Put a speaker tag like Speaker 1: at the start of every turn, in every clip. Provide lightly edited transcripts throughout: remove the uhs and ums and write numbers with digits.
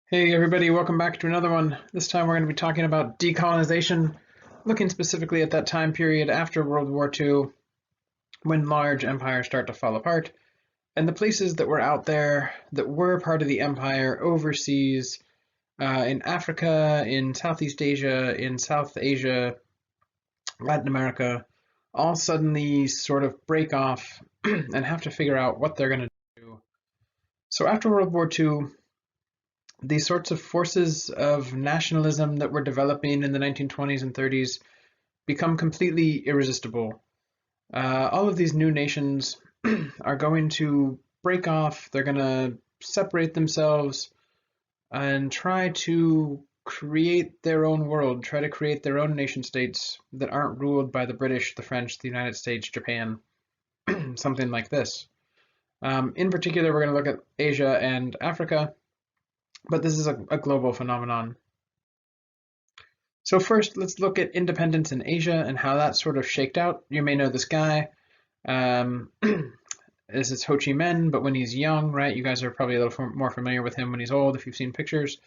Speaker 1: Hey everybody, welcome back to another one. This time we're going to be talking about decolonization, looking specifically at that time period after World War II when large empires start to fall apart, and the places that were out there that were part of the empire overseas, in Africa, in Southeast Asia, in South Asia, Latin America, all suddenly sort of break off and have to figure out what they're going to do. So after World War II, these sorts of forces of nationalism that were developing in the 1920s and 30s become completely irresistible. All of these new nations are going to break off, they're going to separate themselves and try to create their own world, try to create their own nation states that aren't ruled by the British, the French, the United States, Japan, something like this. In particular, we're going to look at Asia and Africa, but this is a global phenomenon. So first, let's look at independence in Asia and how that sort of shaked out. You may know this guy. Um, this is Ho Chi Minh, but when he's young, right? You guys are probably a little more familiar with him when he's old if you've seen pictures.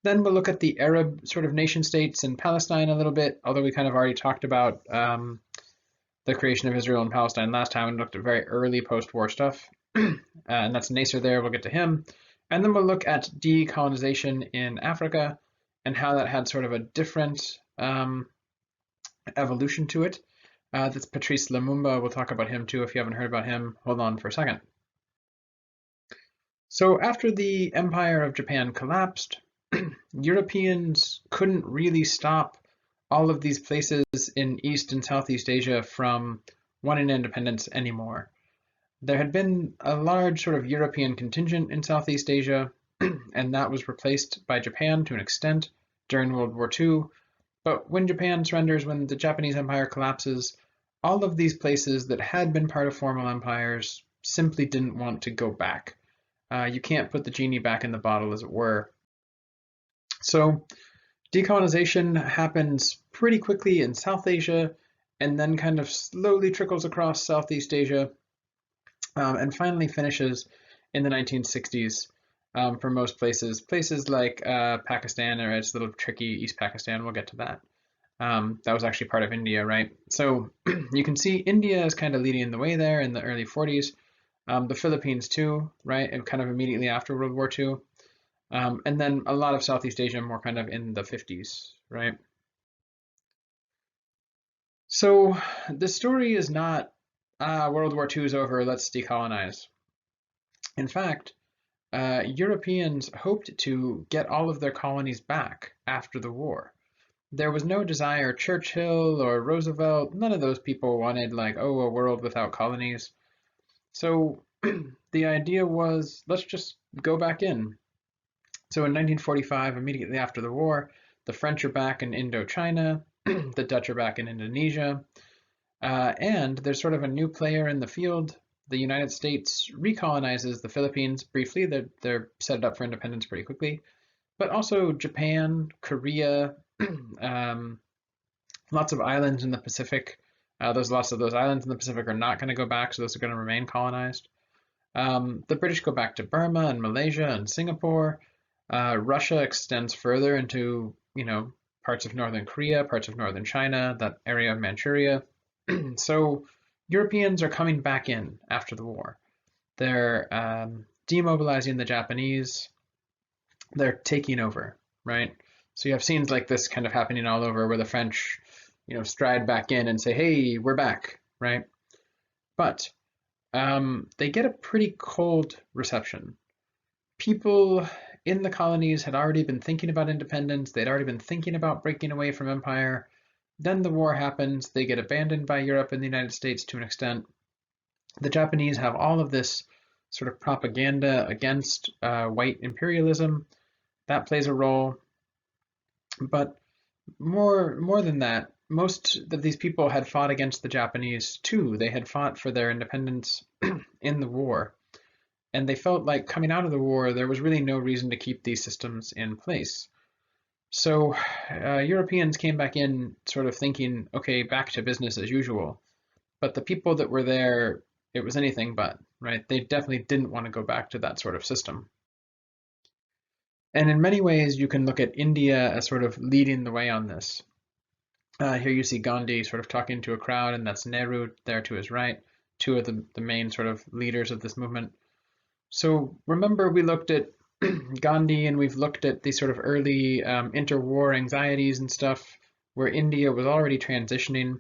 Speaker 1: Then we'll look at the Arab sort of nation states in Palestine a little bit, although we kind of already talked about the creation of Israel and Palestine last time and looked at very early post-war stuff. And that's Nasser there, we'll get to him. And then we'll look at decolonization in Africa and how that had sort of a different evolution to it. That's Patrice Lumumba. We'll talk about him too if you haven't heard about him. Hold on for a second. So after the Empire of Japan collapsed, Europeans couldn't really stop all of these places in East and Southeast Asia from wanting independence anymore. There had been a large sort of European contingent in Southeast Asia, and that was replaced by Japan to an extent during World War II. But when Japan surrenders, when the Japanese Empire collapses, all of these places that had been part of formal empires simply didn't want to go back. You can't put the genie back in the bottle, as it were. So decolonization happens pretty quickly in South Asia and then kind of slowly trickles across Southeast Asia and finally finishes in the 1960s for most places. Places like Pakistan, or it's a little tricky, East Pakistan, we'll get to that. That was actually part of India, right? So you can see India is kind of leading the way there in the early 40s. The Philippines too, right? And kind of immediately after World War II. And then a lot of Southeast Asia more kind of in the 50s, right? So the story is not World War II is over, let's decolonize. In fact, Europeans hoped to get all of their colonies back after the war. There was no desire, Churchill or Roosevelt, none of those people wanted like, oh, a world without colonies. So the idea was, let's just go back in. So in 1945, immediately after the war, the French are back in Indochina, the Dutch are back in Indonesia, and there's sort of a new player in the field. The United States recolonizes the Philippines briefly. They're set up for independence pretty quickly, but also Japan, Korea, um, lots of islands in the Pacific. There's lots of those islands in the Pacific are not going to go back, so those are going to remain colonized. The British go back to Burma and Malaysia and Singapore. Russia extends further into, parts of northern Korea, parts of northern China, that area of Manchuria. So Europeans are coming back in after the war. They're demobilizing the Japanese. They're taking over, right? So you have scenes like this kind of happening all over where the French, stride back in and say, hey, we're back, right? But they get a pretty cold reception. People in the colonies had already been thinking about independence. They'd already been thinking about breaking away from empire. Then the war happens. They get abandoned by Europe and the United States to an extent. The Japanese have all of this sort of propaganda against white imperialism. That plays a role. But more than that, most of these people had fought against the Japanese too. They had fought for their independence in the war. And they felt like coming out of the war, there was really no reason to keep these systems in place. So Europeans came back in sort of thinking, okay, back to business as usual. But the people that were there, it was anything but, right? They definitely didn't want to go back to that sort of system. And in many ways, you can look at India as sort of leading the way on this. Here you see Gandhi sort of talking to a crowd, and that's Nehru there to his right, two of the main sort of leaders of this movement. So remember, we looked at Gandhi, and we've looked at these sort of early interwar anxieties and stuff, where India was already transitioning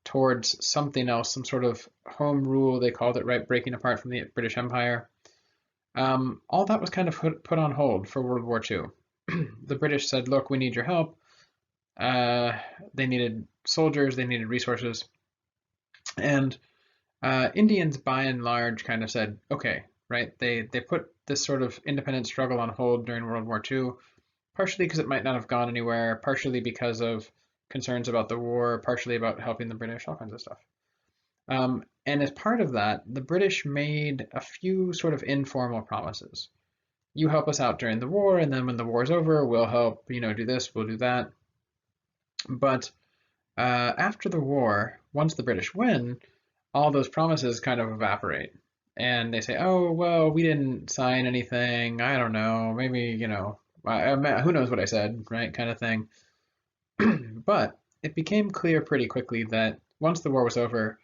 Speaker 1: towards something else, some sort of home rule, they called it, right, breaking apart from the British Empire. All that was kind of put on hold for World War II. The British said, look, we need your help. Uh, they needed soldiers, they needed resources. And Indians, by and large, kind of said, okay, right? They put this sort of independent struggle on hold during World War II, partially because it might not have gone anywhere, partially because of concerns about the war, partially about helping the British, all kinds of stuff. And as part of that, the British made a few sort of informal promises. You help us out during the war, and then when the war's over, we'll help, do this, we'll do that. But after the war, once the British win, all those promises kind of evaporate. And they say, oh, well, we didn't sign anything. I don't know. Maybe, who knows what I said, right? Kind of thing. But it became clear pretty quickly that once the war was over,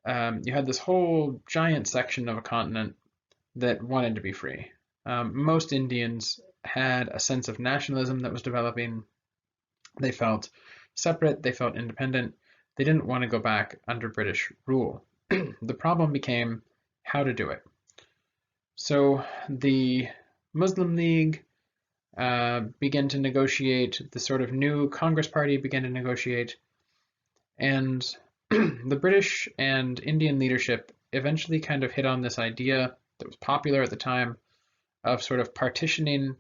Speaker 1: you had this whole giant section of a continent that wanted to be free. Most Indians had a sense of nationalism that was developing. They felt separate, they felt independent. They didn't want to go back under British rule. The problem became how to do it. So the Muslim League began to negotiate, the sort of new Congress Party began to negotiate, and the British and Indian leadership eventually kind of hit on this idea that was popular at the time of sort of partitioning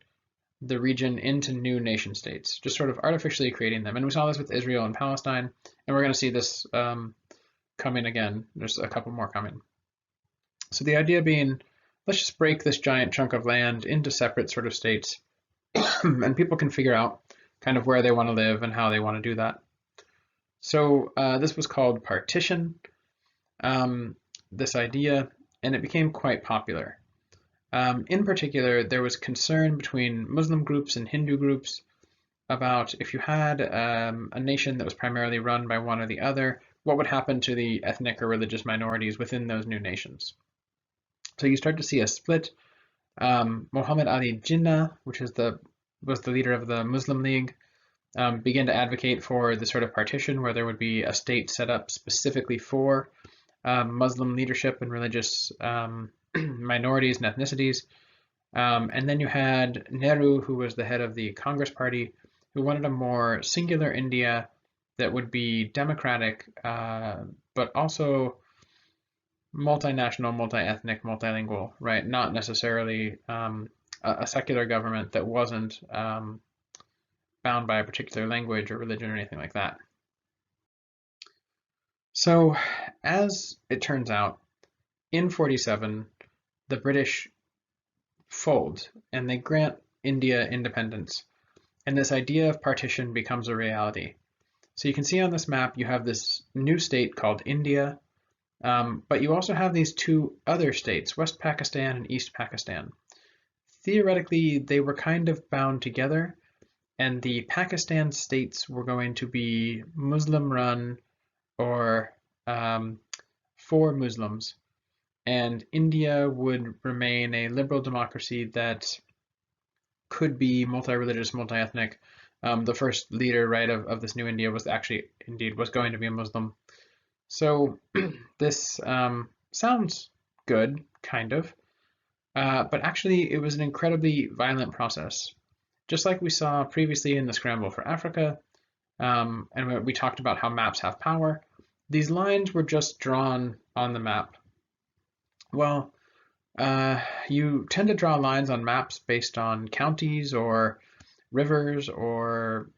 Speaker 1: the region into new nation states, just sort of artificially creating them. And we saw this with Israel and Palestine, and we're going to see this coming again. There's a couple more coming. So the idea being, let's just break this giant chunk of land into separate sort of states, and people can figure out kind of where they want to live and how they want to do that. So this was called partition, this idea, and it became quite popular. In particular, there was concern between Muslim groups and Hindu groups about if you had a nation that was primarily run by one or the other, what would happen to the ethnic or religious minorities within those new nations. So you start to see a split. Muhammad Ali Jinnah, which was the leader of the Muslim League, began to advocate for the sort of partition where there would be a state set up specifically for Muslim leadership and religious minorities and ethnicities. And then you had Nehru, who was the head of the Congress Party, who wanted a more singular India that would be democratic, but also multinational, multi-ethnic, multilingual, right? Not necessarily a secular government that wasn't bound by a particular language or religion or anything like that. So, as it turns out, in 47, the British fold and they grant India independence. And this idea of partition becomes a reality. So you can see on this map, you have this new state called India, but you also have these two other states, West Pakistan and East Pakistan. Theoretically, they were kind of bound together, and the Pakistan states were going to be Muslim-run or for Muslims, and India would remain a liberal democracy that could be multi-religious, multi-ethnic. The first leader, right, of this new India was actually, indeed, was going to be a Muslim. So this sounds good, kind of, but actually it was an incredibly violent process. Just like we saw previously in the Scramble for Africa, and we talked about how maps have power, these lines were just drawn on the map. Well, you tend to draw lines on maps based on counties or rivers or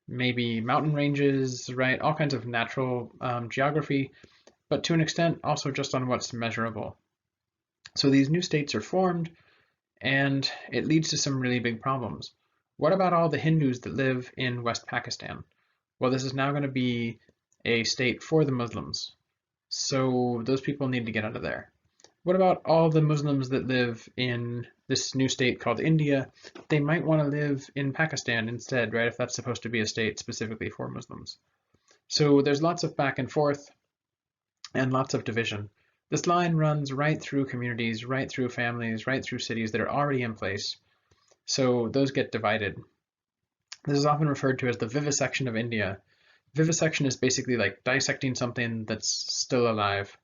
Speaker 1: maybe mountain ranges, right? All kinds of natural geography, but to an extent also just on what's measurable. So these new states are formed, and it leads to some really big problems. What about all the Hindus that live in West Pakistan? Well, this is now going to be a state for the Muslims, so those people need to get out of there. What about all the Muslims that live in this new state called India, they might want to live in Pakistan instead, right? If that's supposed to be a state specifically for Muslims. So there's lots of back and forth and lots of division. This line runs right through communities, right through families, right through cities that are already in place. So those get divided. This is often referred to as the vivisection of India. Vivisection is basically like dissecting something that's still alive.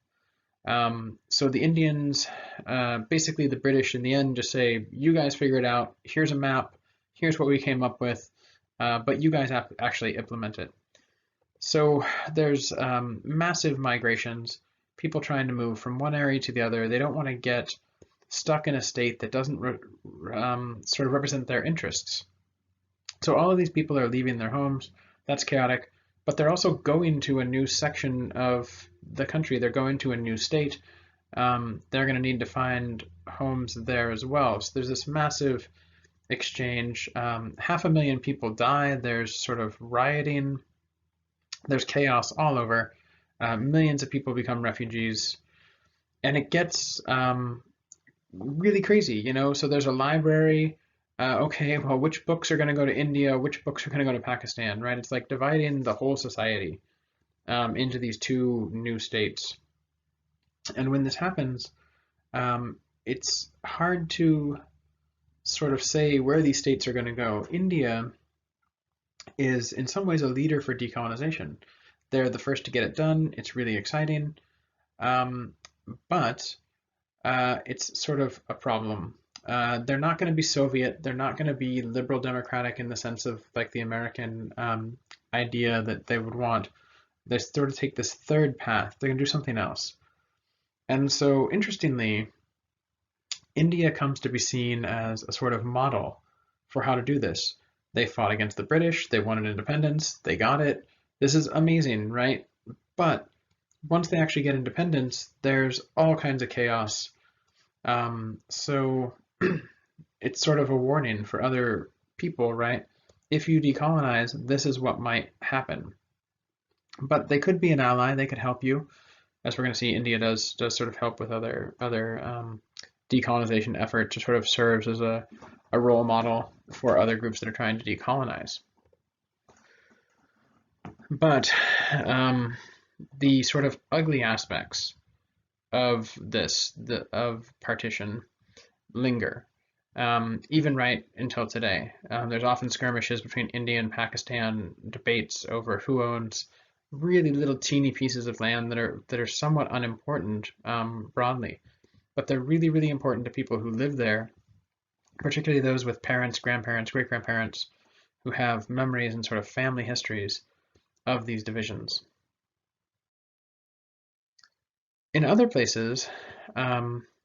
Speaker 1: So the Indians, basically the British in the end just say, you guys figure it out, here's a map, here's what we came up with, but you guys have to actually implement it. So there's massive migrations, people trying to move from one area to the other. They don't want to get stuck in a state that doesn't sort of represent their interests. So all of these people are leaving their homes. That's chaotic, but they're also going to a new section of the country. They're going to a new state. They're going to need to find homes there as well. So there's this massive exchange. 500,000 people die. There's sort of rioting. There's chaos all over. Millions of people become refugees, and it gets really crazy, you know? So there's a library. Okay, well, which books are going to go to India? Which books are going to go to Pakistan, right? It's like dividing the whole society into these two new states. And when this happens, it's hard to sort of say where these states are going to go. India is in some ways a leader for decolonization. They're the first to get it done. It's really exciting, but it's sort of a problem. They're not going to be Soviet. They're not going to be liberal democratic in the sense of like the American idea that they would want. They sort of take this third path. They're going to do something else. And so interestingly, India comes to be seen as a sort of model for how to do this. They fought against the British. They wanted independence. They got it. This is amazing, right? But once they actually get independence, there's all kinds of chaos. So it's sort of a warning for other people, right? If you decolonize, this is what might happen. But they could be an ally. They could help you, as we're going to see. India does sort of help with other decolonization efforts. It sort of serves as a role model for other groups that are trying to decolonize. But the sort of ugly aspects of this, of partition, linger, even right until today. There's often skirmishes between India and Pakistan, debates over who owns really little teeny pieces of land that are somewhat unimportant broadly, but they're really, really important to people who live there, particularly those with parents, grandparents, great-grandparents, who have memories and sort of family histories of these divisions. In other places,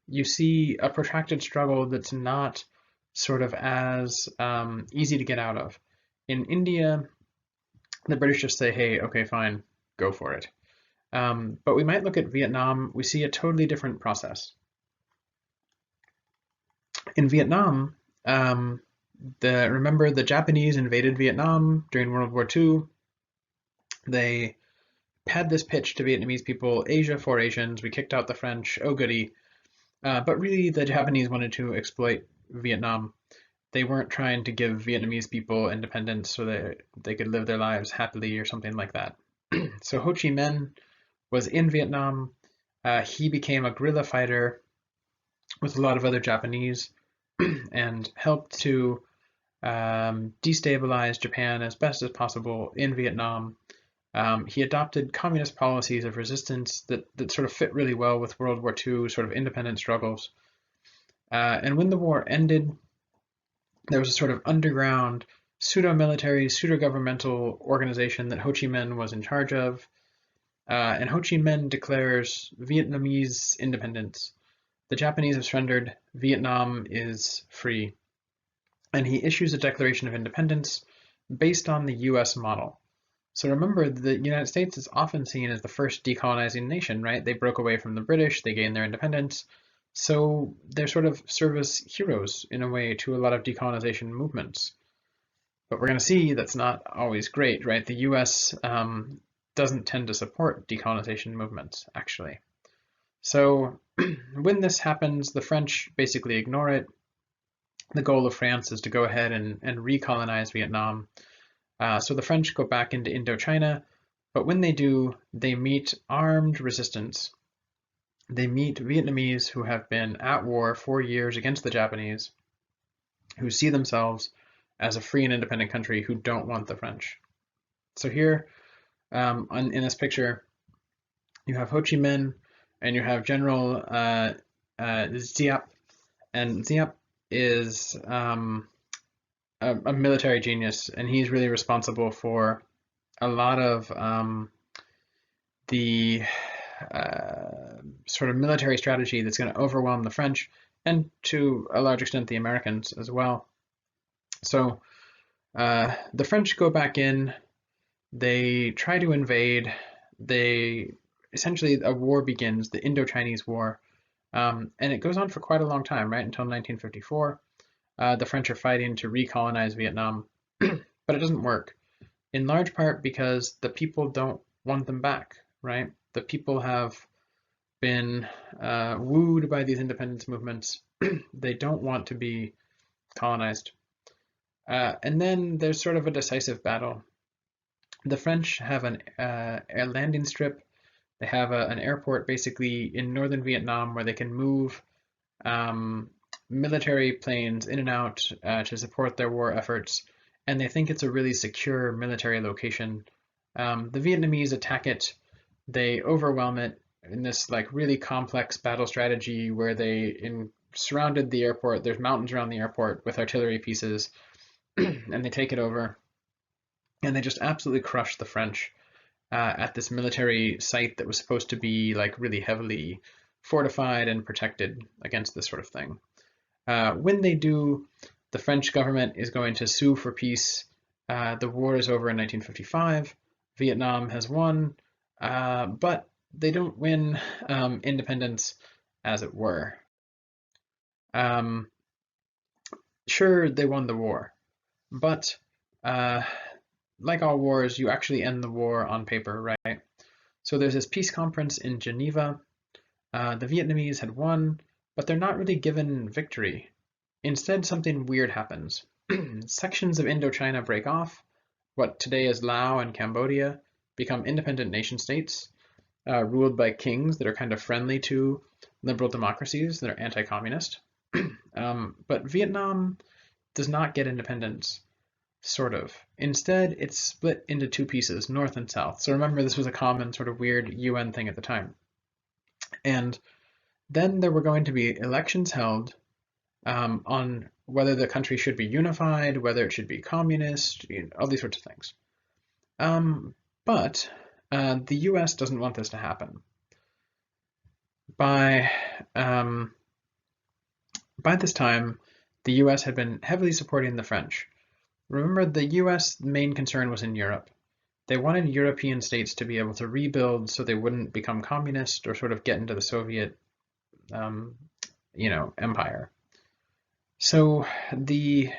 Speaker 1: you see a protracted struggle that's not sort of as easy to get out of. In India, the British just say, hey, okay, fine, go for it. But we might look at Vietnam, we see a totally different process. In Vietnam, remember the Japanese invaded Vietnam during World War II. They had this pitch to Vietnamese people, Asia for Asians, we kicked out the French, oh goody. But really the Japanese wanted to exploit Vietnam. They weren't trying to give Vietnamese people independence so that they could live their lives happily or something like that. So Ho Chi Minh was in Vietnam. He became a guerrilla fighter with a lot of other Japanese and helped to destabilize Japan as best as possible in Vietnam. He adopted communist policies of resistance that sort of fit really well with World War II sort of independent struggles. And when the war ended, there was a sort of underground pseudo-military, pseudo-governmental organization that Ho Chi Minh was in charge of. And Ho Chi Minh declares Vietnamese independence. The Japanese have surrendered, Vietnam is free. And he issues a Declaration of Independence based on the US model. So remember, the United States is often seen as the first decolonizing nation, right? They broke away from the British, they gained their independence. So they're sort of service heroes in a way to a lot of decolonization movements. But we're going to see that's not always great, right? The US doesn't tend to support decolonization movements, actually. So when this happens, the French basically ignore it. the goal of France is to go ahead and recolonize Vietnam. So the French go back into Indochina, but when they do, they meet armed resistance. They meet Vietnamese who have been at war for years against the Japanese, who see themselves as a free and independent country who don't want the French. So here, in this picture, you have Ho Chi Minh and you have General Giap, and Giap is a military genius, and he's really responsible for a lot of the sort of military strategy that's going to overwhelm the French and to a large extent the Americans as well. So the French go back in, they try to invade, they essentially a war begins, the Indo-Chinese War, and it goes on for quite a long time, right, until 1954. The French are fighting to recolonize Vietnam, but it doesn't work, in large part because the people don't want them back, right? The people have been wooed by these independence movements. They don't want to be colonized. And then there's sort of a decisive battle. The French have a landing strip. They have an airport basically in northern Vietnam where they can move military planes in and out to support their war efforts, and they think it's a really secure military location. The Vietnamese attack it, they overwhelm it in this like really complex battle strategy where they surrounded the airport. There's mountains around the airport with artillery pieces, and they take it over, and they just absolutely crush the French at this military site that was supposed to be like really heavily fortified and protected against this sort of thing. When they do, the French government is going to sue for peace. The war is over in 1955. Vietnam has won, but they don't win independence, as it were. Sure, they won the war, but like all wars, you actually end the war on paper, right? So there's this peace conference in Geneva. The Vietnamese had won, but they're not really given victory. Instead, something weird happens. Sections of Indochina break off. What today is Laos and Cambodia become independent nation states, ruled by kings that are kind of friendly to liberal democracies that are anti-communist. But Vietnam does not get independence, sort of. Instead, it's split into two pieces, North and South. So remember, this was a common sort of weird UN thing at the time. And then there were going to be elections held on whether the country should be unified, whether it should be communist, all these sorts of things. But the US doesn't want this to happen. By this time, the US had been heavily supporting the French. Remember, the US main concern was in Europe. They wanted European states to be able to rebuild so they wouldn't become communist or sort of get into the Soviet, empire. So the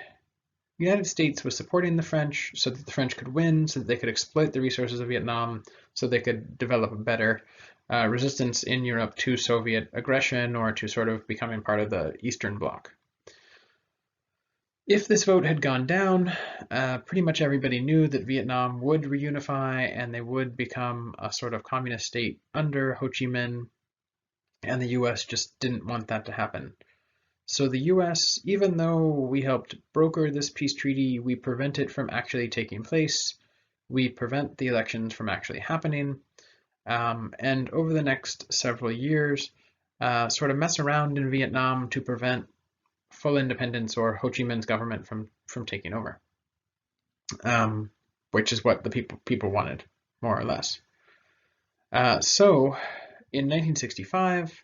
Speaker 1: United States was supporting the French so that the French could win, so that they could exploit the resources of Vietnam, so they could develop a better resistance in Europe to Soviet aggression or to sort of becoming part of the Eastern Bloc. If this vote had gone down, pretty much everybody knew that Vietnam would reunify and they would become a sort of communist state under Ho Chi Minh, and the US just didn't want that to happen. So the US, even though we helped broker this peace treaty, we prevent it from actually taking place. We prevent the elections from actually happening. And over the next several years, sort of mess around in Vietnam to prevent full independence or Ho Chi Minh's government from taking over, which is what the people wanted, more or less. So in 1965,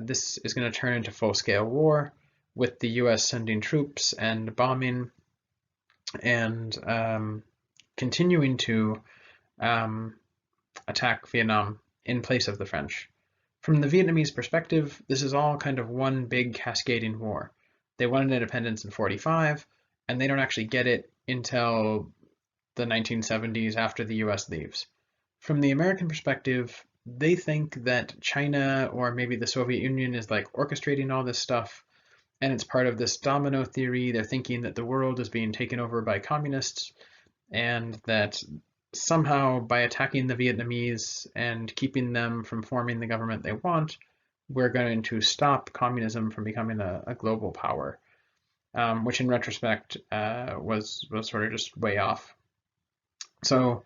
Speaker 1: this is going to turn into full-scale war with the US sending troops and bombing and continuing to attack Vietnam in place of the French. From the Vietnamese perspective, this is all kind of one big cascading war. They wanted independence in 45, and they don't actually get it until the 1970s after the US leaves. From the American perspective, they think that China or maybe the Soviet Union is like orchestrating all this stuff, and it's part of this domino theory. They're thinking that the world is being taken over by communists, and that somehow by attacking the Vietnamese and keeping them from forming the government they want, we're going to stop communism from becoming a global power, which in retrospect was sort of just way off. So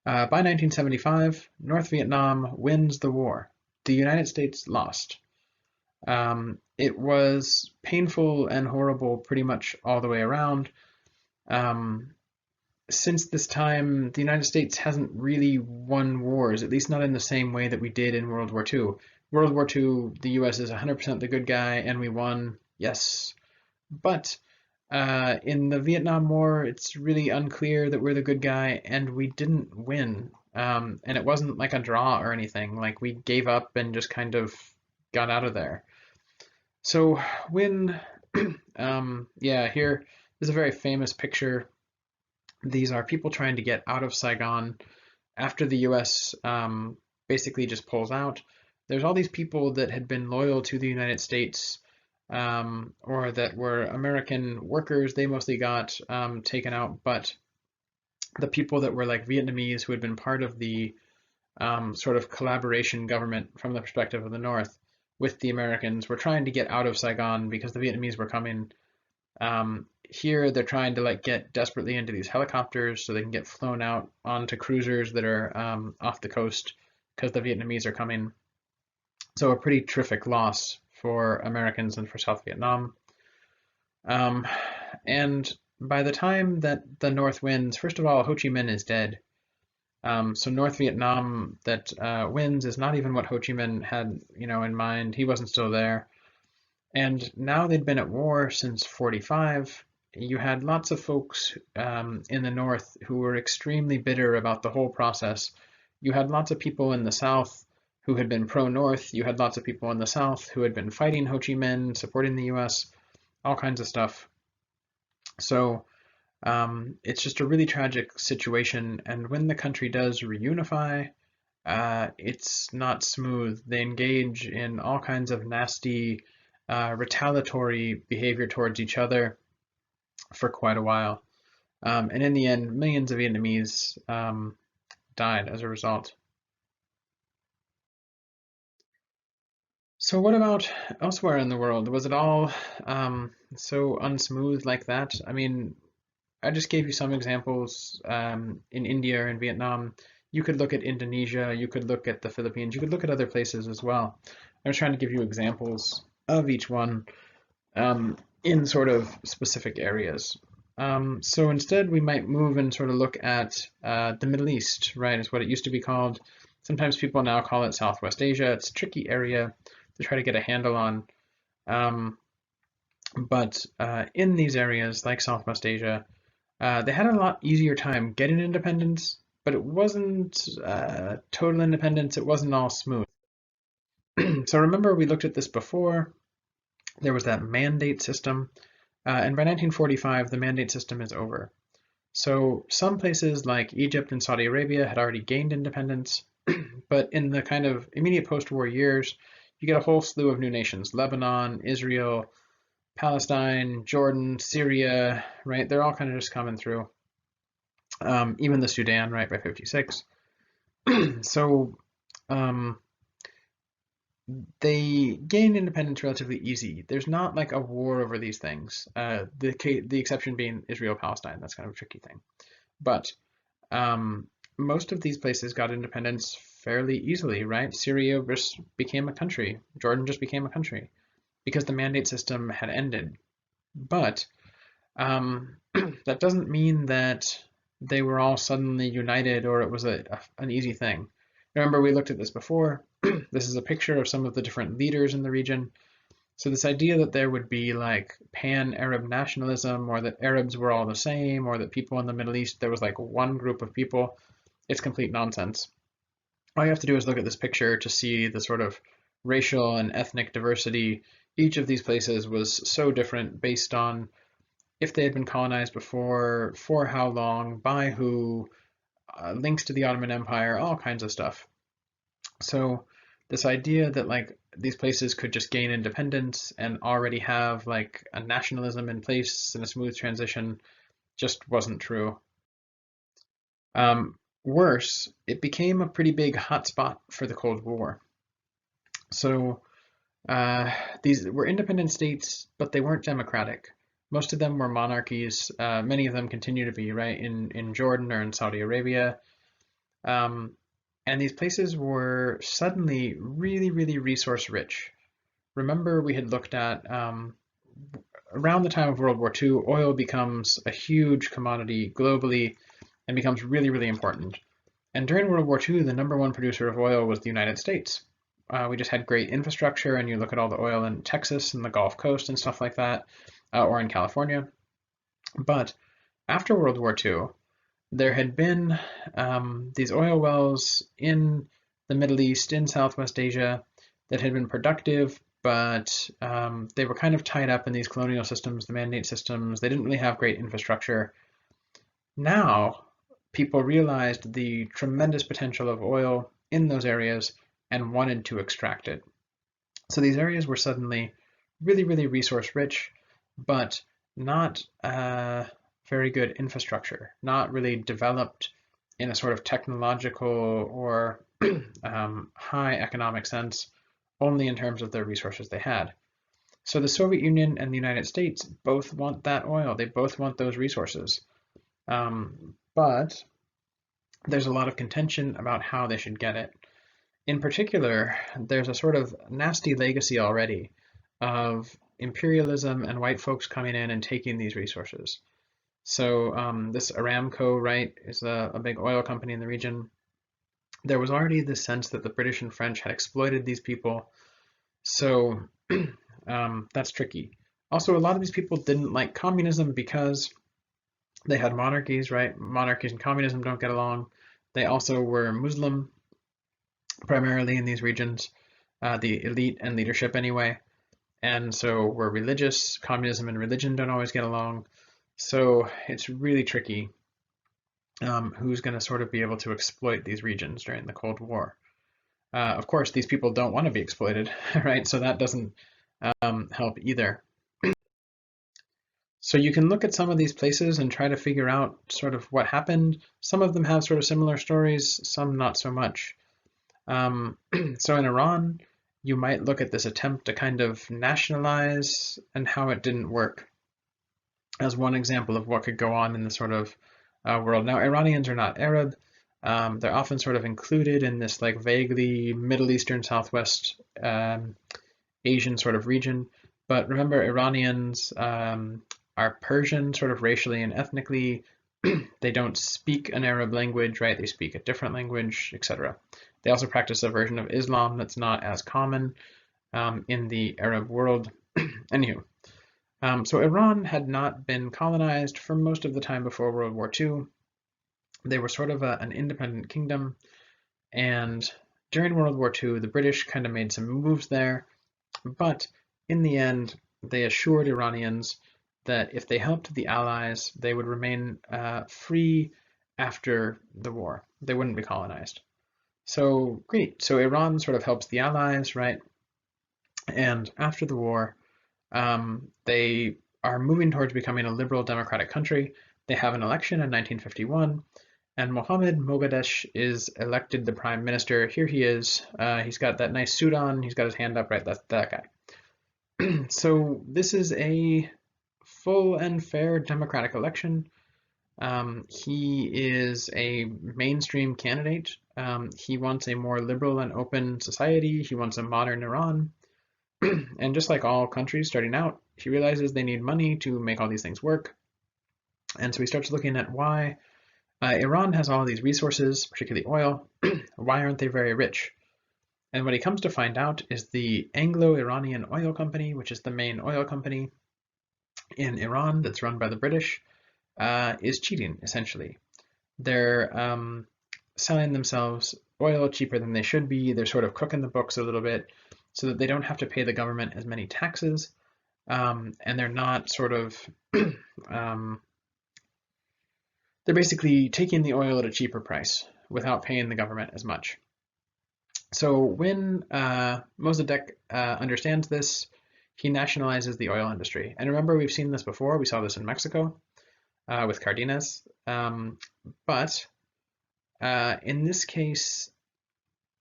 Speaker 1: by 1975, North Vietnam wins the war. The United States lost. It was painful and horrible pretty much all the way around. Um, since this time, the United States hasn't really won wars, at least not in the same way that we did in World War II. World War II, the US is 100% the good guy, and we won, yes. But in the Vietnam War, it's really unclear that we're the good guy, and we didn't win. And it wasn't like a draw or anything. Like, we gave up and just kind of got out of there. So when, yeah, here is a very famous picture. These are people trying to get out of Saigon after the US basically just pulls out. There's all these people that had been loyal to the United States, or that were American workers. They mostly got taken out, but the people that were like Vietnamese who had been part of the sort of collaboration government from the perspective of the North with the Americans were trying to get out of Saigon because the Vietnamese were coming. Here they're trying to like get desperately into these helicopters so they can get flown out onto cruisers that are off the coast because the Vietnamese are coming. So a pretty terrific loss for Americans and for South Vietnam. Um, and by the time that the North wins, first of all, Ho Chi Minh is dead. So North Vietnam that wins is not even what Ho Chi Minh had, in mind. He wasn't still there. And now they'd been at war since 45. You had lots of folks in the North who were extremely bitter about the whole process. You had lots of people in the South who had been pro-North. You had lots of people in the South who had been fighting Ho Chi Minh, supporting the US, all kinds of stuff. So it's just a really tragic situation. And when the country does reunify, it's not smooth. They engage in all kinds of nasty, retaliatory behavior towards each other for quite a while. And in the end, millions of Vietnamese died as a result. So what about elsewhere in the world? Was it all so unsmooth like that? I mean, I just gave you some examples in India or in Vietnam. You could look at Indonesia, you could look at the Philippines, you could look at other places as well. I was trying to give you examples of each one in sort of specific areas. So instead, we might move and sort of look at the Middle East, right? Is what it used to be called. Sometimes people now call it Southwest Asia. It's a tricky area to try to get a handle on. Um, but in these areas, like Southwest Asia, they had a lot easier time getting independence, but it wasn't total independence. It wasn't all smooth. So remember, we looked at this before. There was that mandate system, and by 1945, the mandate system is over. So some places like Egypt and Saudi Arabia had already gained independence, but in the kind of immediate post-war years, you get a whole slew of new nations: Lebanon, Israel, Palestine, Jordan, Syria, right? They're all kind of just coming through. Even the Sudan, right, by 56. So um, they gain independence relatively easy. There's not like a war over these things. The exception being Israel-Palestine. That's kind of a tricky thing. But most of these places got independence fairly easily, right? Syria just became a country. Jordan just became a country because the mandate system had ended. But that doesn't mean that they were all suddenly united or it was an easy thing. Remember, we looked at this before. This is a picture of some of the different leaders in the region. So this idea that there would be like pan-Arab nationalism, or that Arabs were all the same, or that people in the Middle East, there was like one group of people, it's complete nonsense. All you have to do is look at this picture to see the sort of racial and ethnic diversity. Each of these places was so different based on if they had been colonized before, for how long, by who, links to the Ottoman Empire, all kinds of stuff. So This idea that like these places could just gain independence and already have like a nationalism in place and a smooth transition just wasn't true. Worse, it became a pretty big hotspot for the Cold War. So these were independent states, but they weren't democratic. Most of them were monarchies. Many of them continue to be, right, in Jordan or in Saudi Arabia. Um, and these places were suddenly really, really resource rich. Remember, we had looked at around the time of World War II, oil becomes a huge commodity globally and becomes really, really important. And during World War II, the number one producer of oil was the United States. We just had great infrastructure, and you look at all the oil in Texas and the Gulf Coast and stuff like that, or in California. But after World War II, there had been these oil wells in the Middle East, in Southwest Asia, that had been productive, but they were kind of tied up in these colonial systems, the mandate systems. They didn't really have great infrastructure. Now, people realized the tremendous potential of oil in those areas and wanted to extract it. So these areas were suddenly really, really resource rich, but not very good infrastructure, not really developed in a sort of technological or high economic sense, only in terms of the resources they had. So the Soviet Union and the United States both want that oil. They both want those resources. But there's a lot of contention about how they should get it. In particular, there's a sort of nasty legacy already of imperialism and white folks coming in and taking these resources. So this Aramco, right, is a big oil company in the region. There was already this sense that the British and French had exploited these people. So that's tricky. Also, a lot of these people didn't like communism because they had monarchies, right? Monarchies and communism don't get along. They also were Muslim, primarily in these regions, the elite and leadership anyway. And so we're religious. Communism and religion don't always get along. So it's really tricky who's going to sort of be able to exploit these regions during the Cold War. Of course, these people don't want to be exploited, right? So that doesn't help either. So you can look at some of these places and try to figure out sort of what happened. Some of them have sort of similar stories, some not so much. So in Iran, you might look at this attempt to kind of nationalize and how it didn't work as one example of what could go on in the sort of world. Now, Iranians are not Arab. They're often sort of included in this like vaguely Middle Eastern, Southwest Asian sort of region. But remember, Iranians are Persian sort of racially and ethnically. They don't speak an Arab language, right? They speak a different language, etc. They also practice a version of Islam that's not as common in the Arab world. Anywho, so Iran had not been colonized for most of the time before World War II. They were sort of an independent kingdom, and during World War II, the British kind of made some moves there, but in the end, they assured Iranians that if they helped the Allies, they would remain free after the war. They wouldn't be colonized. So great. So Iran sort of helps the Allies, right? And after the war, they are moving towards becoming a liberal democratic country. They have an election in 1951, and Mohammad Moghadesh is elected the prime minister. Here he is. He's got that nice suit on. He's got his hand up, right? That's that guy. So this is a full and fair democratic election. He is a mainstream candidate. He wants a more liberal and open society. He wants a modern Iran. And just like all countries starting out, he realizes they need money to make all these things work. And so he starts looking at why Iran has all these resources, particularly oil. Why aren't they very rich? And what he comes to find out is the Anglo-Iranian Oil Company, which is the main oil company in Iran that's run by the British, is cheating, essentially. They're selling themselves oil cheaper than they should be. They're sort of cooking the books a little bit so that they don't have to pay the government as many taxes. And they're not sort of, they're basically taking the oil at a cheaper price without paying the government as much. So when Mossadegh understands this, he nationalizes the oil industry. And remember, we've seen this before. We saw this in Mexico with Cardenas. But in this case,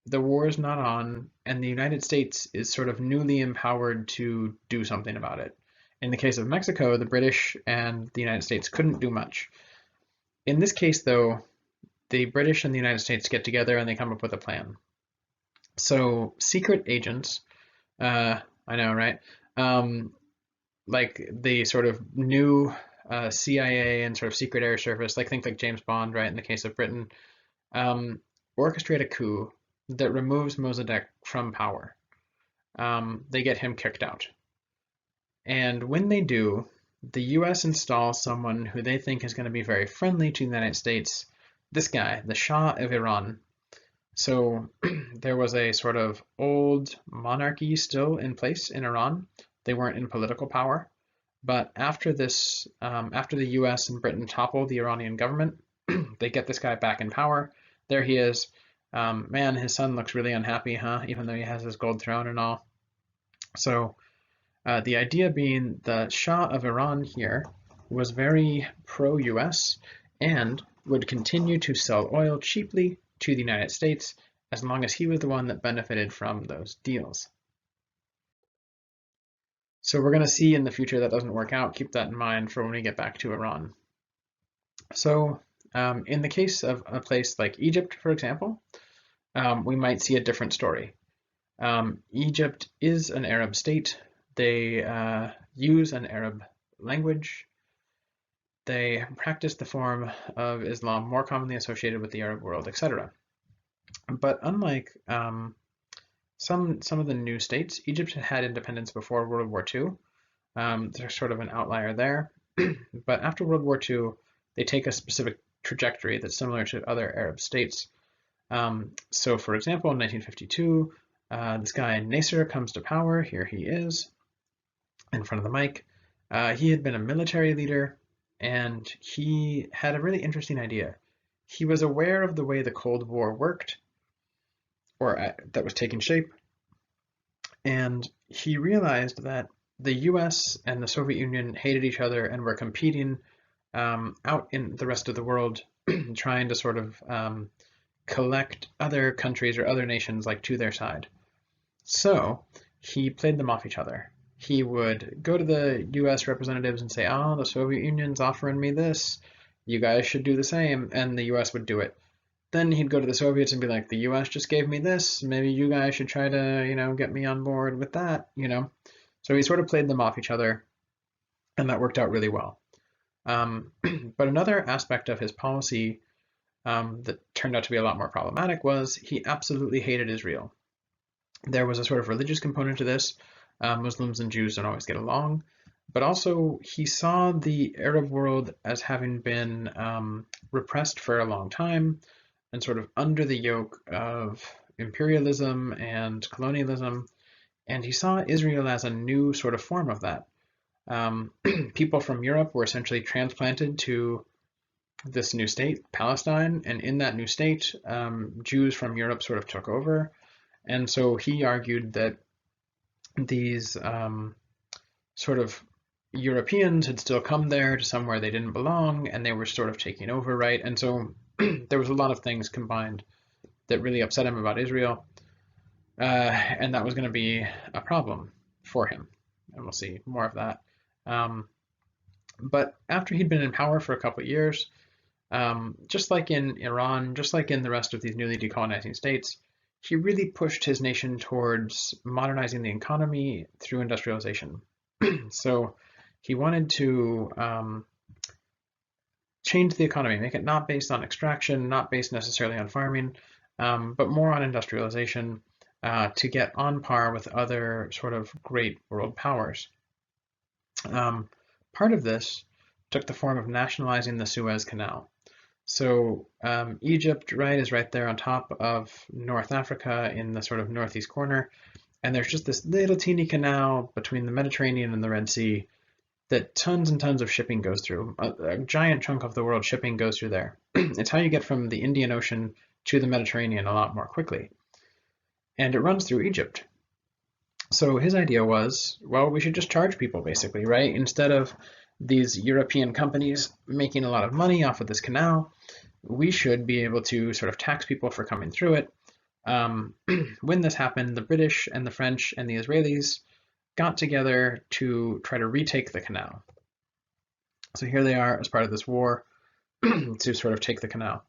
Speaker 1: the war is not on, and the United States is sort of newly empowered to do something about it. In the case of Mexico, the British and the United States couldn't do much. In this case, though, the British and the United States get together and they come up with a plan. So secret agents, I know, right? Um, like the sort of new CIA and sort of secret air service, like think like James Bond, right? In the case of Britain, um, orchestrate a coup that removes Mossadegh from power. They get him kicked out. And when they do, the US installs someone who they think is going to be very friendly to the United States, this guy, the Shah of Iran. So there was a sort of old monarchy still in place in Iran. They weren't in political power. But after this, after the US and Britain topple the Iranian government, they get this guy back in power. There he is. Man, his son looks really unhappy, huh? Even though he has his gold throne and all. So the idea being the Shah of Iran here was very pro-US and would continue to sell oil cheaply to the United States as long as he was the one that benefited from those deals. So we're going to see in the future that doesn't work out. Keep that in mind for when we get back to Iran. So in the case of a place like Egypt, for example, we might see a different story. Egypt is an Arab state. They use an Arab language. They practice the form of Islam more commonly associated with the Arab world, etc. But unlike some of the new states, Egypt had independence before World War II. They're sort of an outlier there. But after World War II, they take a specific trajectory that's similar to other Arab states. So for example, in 1952, this guy Nasser comes to power. Here he is in front of the mic. He had been a military leader, and he had a really interesting idea. He was aware of the way the Cold War worked, or that was taking shape, and he realized that the US and the Soviet Union hated each other and were competing out in the rest of the world, trying to sort of collect other countries or other nations like to their side. So he played them off each other. He would go to the US representatives and say, oh, the Soviet Union's offering me this. You guys should do the same. And the US would do it. Then he'd go to the Soviets and be like, the US just gave me this. Maybe you guys should try to, get me on board with that. So he sort of played them off each other, and that worked out really well. But another aspect of his policy that turned out to be a lot more problematic was he absolutely hated Israel. There was a sort of religious component to this. Muslims and Jews don't always get along. But also, he saw the Arab world as having been repressed for a long time and sort of under the yoke of imperialism and colonialism. And he saw Israel as a new sort of form of that. People from Europe were essentially transplanted to this new state, Palestine, and in that new state, Jews from Europe sort of took over. And so he argued that these sort of Europeans had still come there to somewhere they didn't belong, and they were sort of taking over, right? And so there was a lot of things combined that really upset him about Israel, and that was going to be a problem for him. And we'll see more of that. But after he'd been in power for a couple of years, just like in Iran, just like in the rest of these newly decolonizing states, he really pushed his nation towards modernizing the economy through industrialization. So he wanted to change the economy, make it not based on extraction, not based necessarily on farming, but more on industrialization to get on par with other sort of great world powers. Part of this took the form of nationalizing the Suez Canal. So Egypt, right, is right there on top of North Africa in the sort of northeast corner. And there's just this little teeny canal between the Mediterranean and the Red Sea that tons and tons of shipping goes through. A giant chunk of the world shipping goes through there. It's how you get from the Indian Ocean to the Mediterranean a lot more quickly. and it runs through Egypt. So his idea was, well, we should just charge people basically, right? Instead of these European companies making a lot of money off of this canal, we should be able to sort of tax people for coming through it. When this happened, the British and the French and the Israelis got together to try to retake the canal. So here they are as part of this war to sort of take the canal.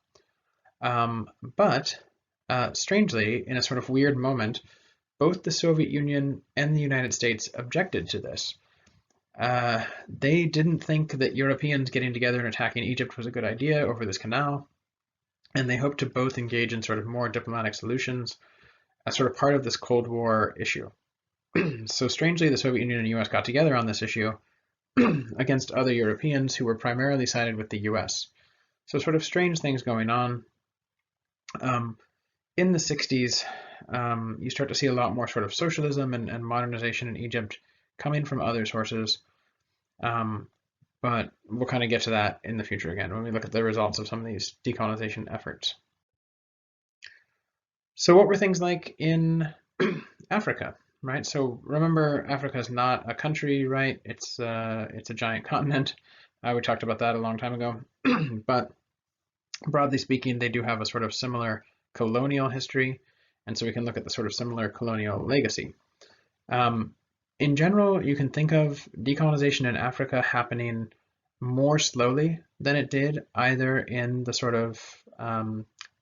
Speaker 1: But strangely, in a sort of weird moment, both the Soviet Union and the United States objected to this. They didn't think that Europeans getting together and attacking Egypt was a good idea over this canal, and they hoped to both engage in sort of more diplomatic solutions as sort of part of this Cold War issue. So strangely, the Soviet Union and the US got together on this issue against other Europeans who were primarily sided with the US. So sort of strange things going on. In the 60s, you start to see a lot more sort of socialism and modernization in Egypt coming from other sources. But we'll kind of get to that in the future again when we look at the results of some of these decolonization efforts. So what were things like in Africa, right? So remember, Africa is not a country, right? It's a giant continent. We talked about that a long time ago. But broadly speaking, they do have a sort of similar colonial history, and so we can look at the sort of similar colonial legacy. In general, you can think of decolonization in Africa happening more slowly than it did either in the sort of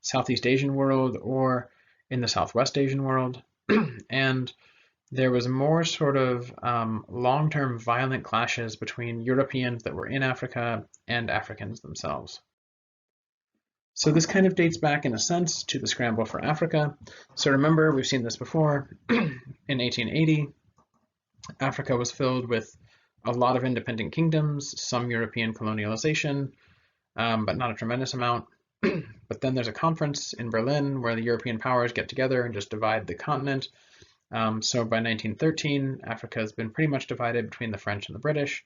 Speaker 1: Southeast Asian world or in the Southwest Asian world. And there was more sort of long-term violent clashes between Europeans that were in Africa and Africans themselves. So this kind of dates back in a sense to the scramble for Africa. So remember, we've seen this before. In 1880, Africa was filled with a lot of independent kingdoms, some European colonialization, but not a tremendous amount. But then there's a conference in Berlin where the European powers get together and just divide the continent. So by 1913, Africa has been pretty much divided between the French and the British.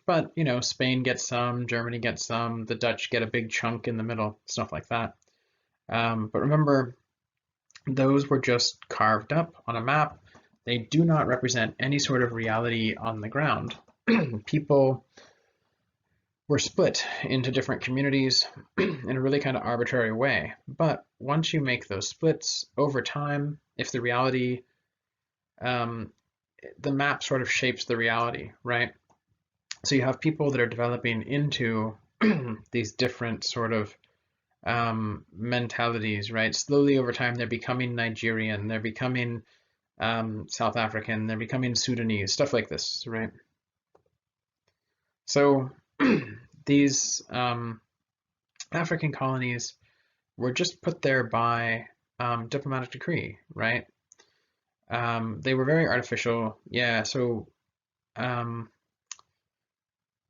Speaker 1: But, you know, Spain gets some, Germany gets some, the Dutch get a big chunk in the middle, stuff like that. But remember, those were just carved up on a map. They do not represent any sort of reality on the ground. People were split into different communities in a really kind of arbitrary way. But once you make those splits over time, if the reality, the map sort of shapes the reality, right? So you have people that are developing into these different sort of mentalities, right? Slowly over time, they're becoming Nigerian, they're becoming South African, they're becoming Sudanese, stuff like this, right? So these African colonies were just put there by diplomatic decree, right? They were very artificial, yeah. So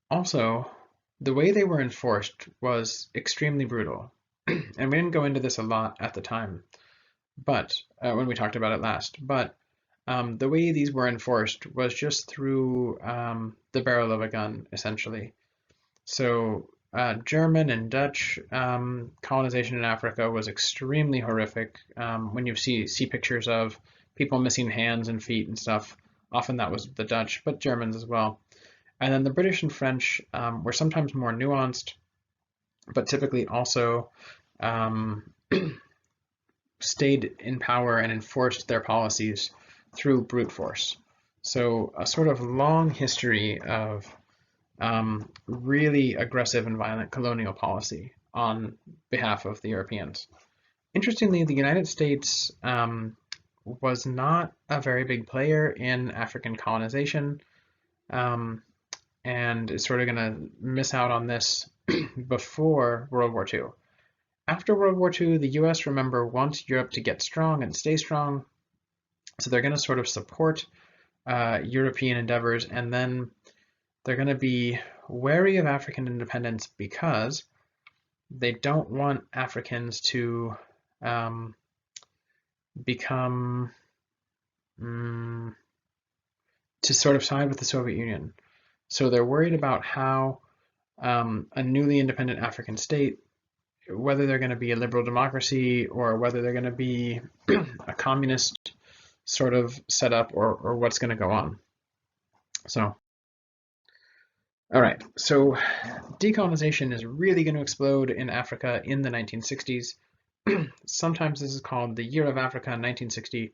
Speaker 1: also, the way they were enforced was extremely brutal. And we didn't go into this a lot at the time, but when we talked about it last. But the way these were enforced was just through the barrel of a gun, essentially. So German and Dutch colonization in Africa was extremely horrific. When you see pictures of people missing hands and feet and stuff, often that was the Dutch, but Germans as well. And then the British and French were sometimes more nuanced, but typically also stayed in power and enforced their policies through brute force. So a sort of long history of really aggressive and violent colonial policy on behalf of the Europeans. Interestingly, the United States was not a very big player in African colonization. And is sort of going to miss out on this before World War II. After World War II, the US, remember, wants Europe to get strong and stay strong, so they're going to sort of support European endeavors, and then they're going to be wary of African independence because they don't want Africans to become, to sort of side with the Soviet Union. So they're worried about how a newly independent African state whether they're going to be a liberal democracy or whether they're going to be a communist sort of setup, or what's going to go on. So, all right, so decolonization is really going to explode in Africa in the 1960s. Sometimes this is called the Year of Africa in 1960.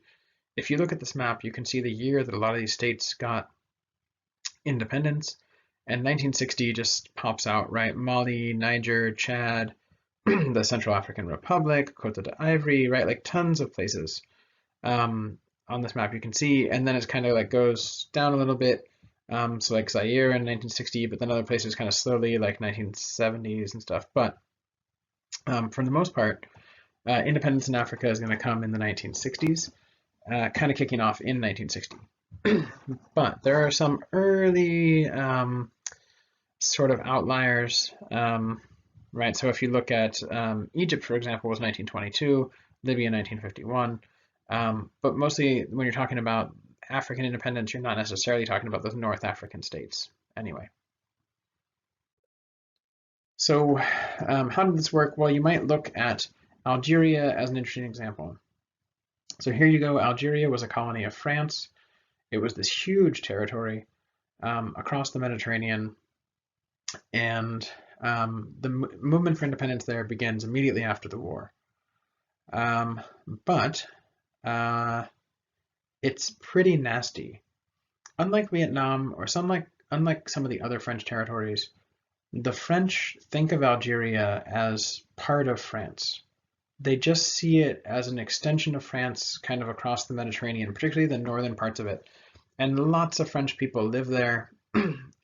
Speaker 1: If you look at this map, you can see the year that a lot of these states got independence, and 1960 just pops out, right? Mali, Niger, Chad, the Central African Republic, Cote d'Ivoire, right? Like tons of places on this map you can see, and then it's kind of like goes down a little bit. So like Zaire in 1960, but then other places kind of slowly, like 1970s and stuff. But for the most part, independence in Africa is going to come in the 1960s, kind of kicking off in 1960. But there are some early sort of outliers, right? So if you look at Egypt, for example, was 1922, Libya 1951. But mostly when you're talking about African independence, you're not necessarily talking about those North African states anyway. So how did this work? Well, you might look at Algeria as an interesting example. So here you go. Algeria was a colony of France. It was this huge territory across the Mediterranean, and the movement for independence there begins immediately after the war. But it's pretty nasty. Unlike Vietnam or unlike some of the other French territories, the French think of Algeria as part of France. They just see it as an extension of France kind of across the Mediterranean, particularly the northern parts of it. And lots of French people live there.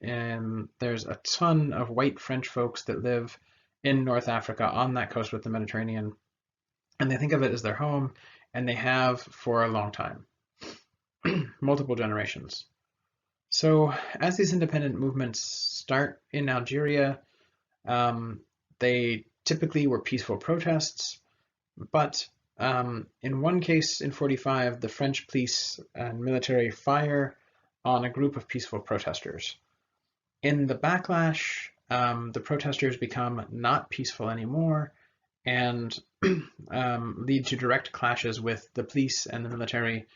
Speaker 1: And there's a ton of white French folks that live in North Africa on that coast with the Mediterranean. And they think of it as their home, and they have for a long time, multiple generations. So as these independent movements start in Algeria, they typically were peaceful protests, but in one case in 45, the French police and military fire on a group of peaceful protesters. In the backlash, the protesters become not peaceful anymore and lead to direct clashes with the police and the military,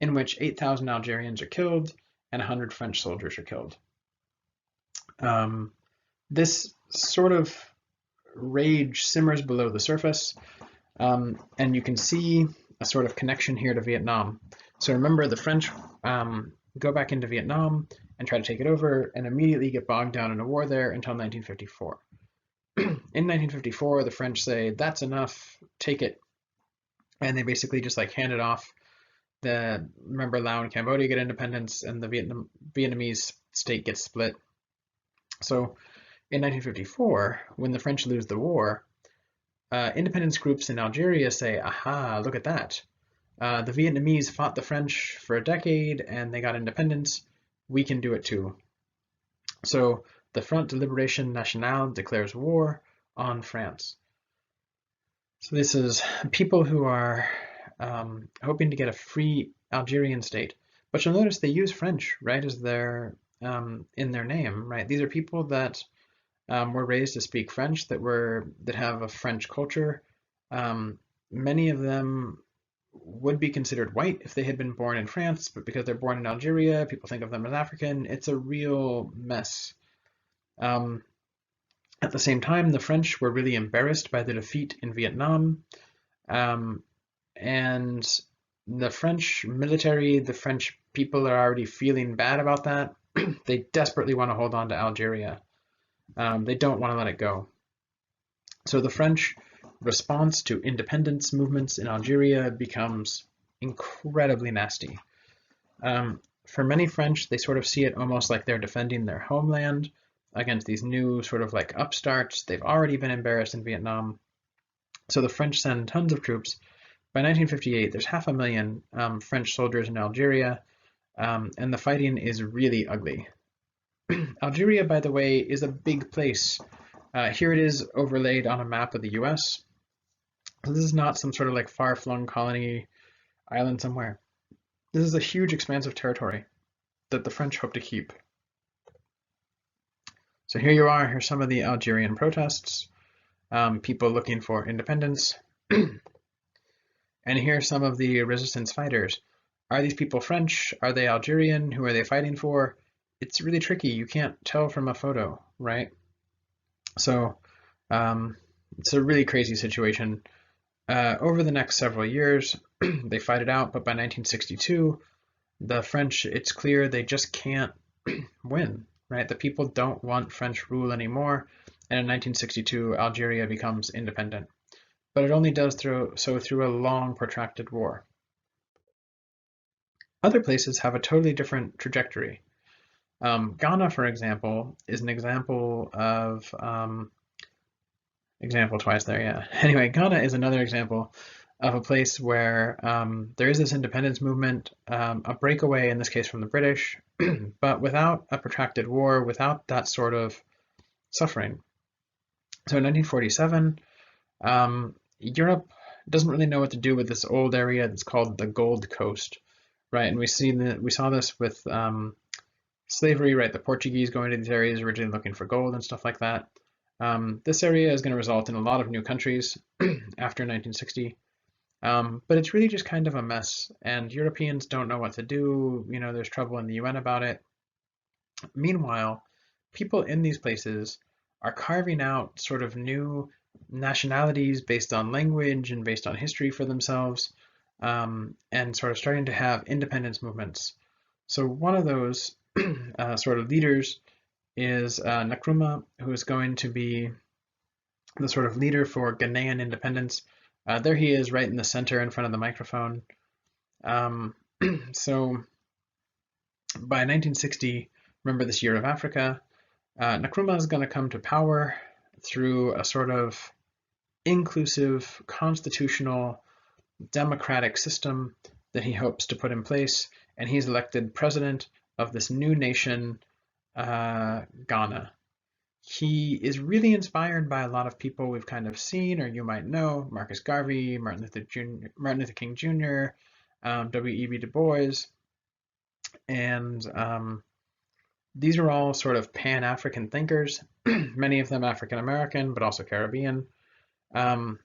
Speaker 1: in which 8,000 Algerians are killed and 100 French soldiers are killed. This sort of rage simmers below the surface, and you can see a sort of connection here to Vietnam. So remember, the French go back into Vietnam and try to take it over and immediately get bogged down in a war there until 1954. In 1954, the French say, that's enough, take it. And they basically just like hand it off. Remember, Laos and Cambodia get independence, and the Vietnamese state gets split. So in 1954, when the French lose the war, independence groups in Algeria say, aha, look at that. The Vietnamese fought the French for a decade and they got independence. We can do it too. So the Front de Liberation Nationale declares war on France. So this is people who are hoping to get a free Algerian state. But you'll notice they use French, right, as their in their name, right? These are people that were raised to speak French, that have a French culture. Many of them would be considered white if they had been born in France, but because they're born in Algeria, people think of them as African. It's a real mess. At the same time, the French were really embarrassed by the defeat in Vietnam, and the French military, the French people are already feeling bad about that. They desperately want to hold on to Algeria. They don't want to let it go. So the French response to independence movements in Algeria becomes incredibly nasty. For many French, they sort of see it almost like they're defending their homeland against these new sort of like upstarts. They've already been embarrassed in Vietnam. So the French send tons of troops. By 1958, there's 500,000 French soldiers in Algeria, and the fighting is really ugly. Algeria, by the way, is a big place. Here it is overlaid on a map of the US. So this is not some sort of like far-flung colony island somewhere. This is a huge expanse of territory that the French hope to keep. So here you are, here's some of the Algerian protests. people looking for independence. And here are some of the resistance fighters. Are these people French? Are they Algerian? Who are they fighting for? It's really tricky. You can't tell from a photo, right? So it's a really crazy situation. Over the next several years, they fight it out, but by 1962, the French, it's clear they just can't win, right? The people don't want French rule anymore, and in 1962, Algeria becomes independent. But it only does so through a long, protracted war. Other places have a totally different trajectory. Ghana, for example, is an example of example twice there, yeah. Anyway, Ghana is another example of a place where there is this independence movement, a breakaway in this case from the British, but without a protracted war, without that sort of suffering. So in 1947, Europe doesn't really know what to do with this old area that's called the Gold Coast, right? And we saw this with slavery, right? The Portuguese going to these areas originally looking for gold and stuff like that. This area is going to result in a lot of new countries after 1960, but it's really just kind of a mess, and Europeans don't know what to do. You know, there's trouble in the UN about it. Meanwhile, people in these places are carving out sort of new nationalities based on language and based on history for themselves, and sort of starting to have independence movements. So one of those sort of leaders is Nkrumah, who is going to be the sort of leader for Ghanaian independence. There he is right in the center in front of the microphone. So by 1960, remember this year of Africa, Nkrumah is going to come to power through a sort of inclusive, constitutional, democratic system that he hopes to put in place, and he's elected president of this new nation, Ghana. He is really inspired by a lot of people we've kind of seen, or you might know, Marcus Garvey, Martin Luther King Jr., W.E.B. Du Bois, and these are all sort of Pan-African thinkers, many of them African-American, but also Caribbean. And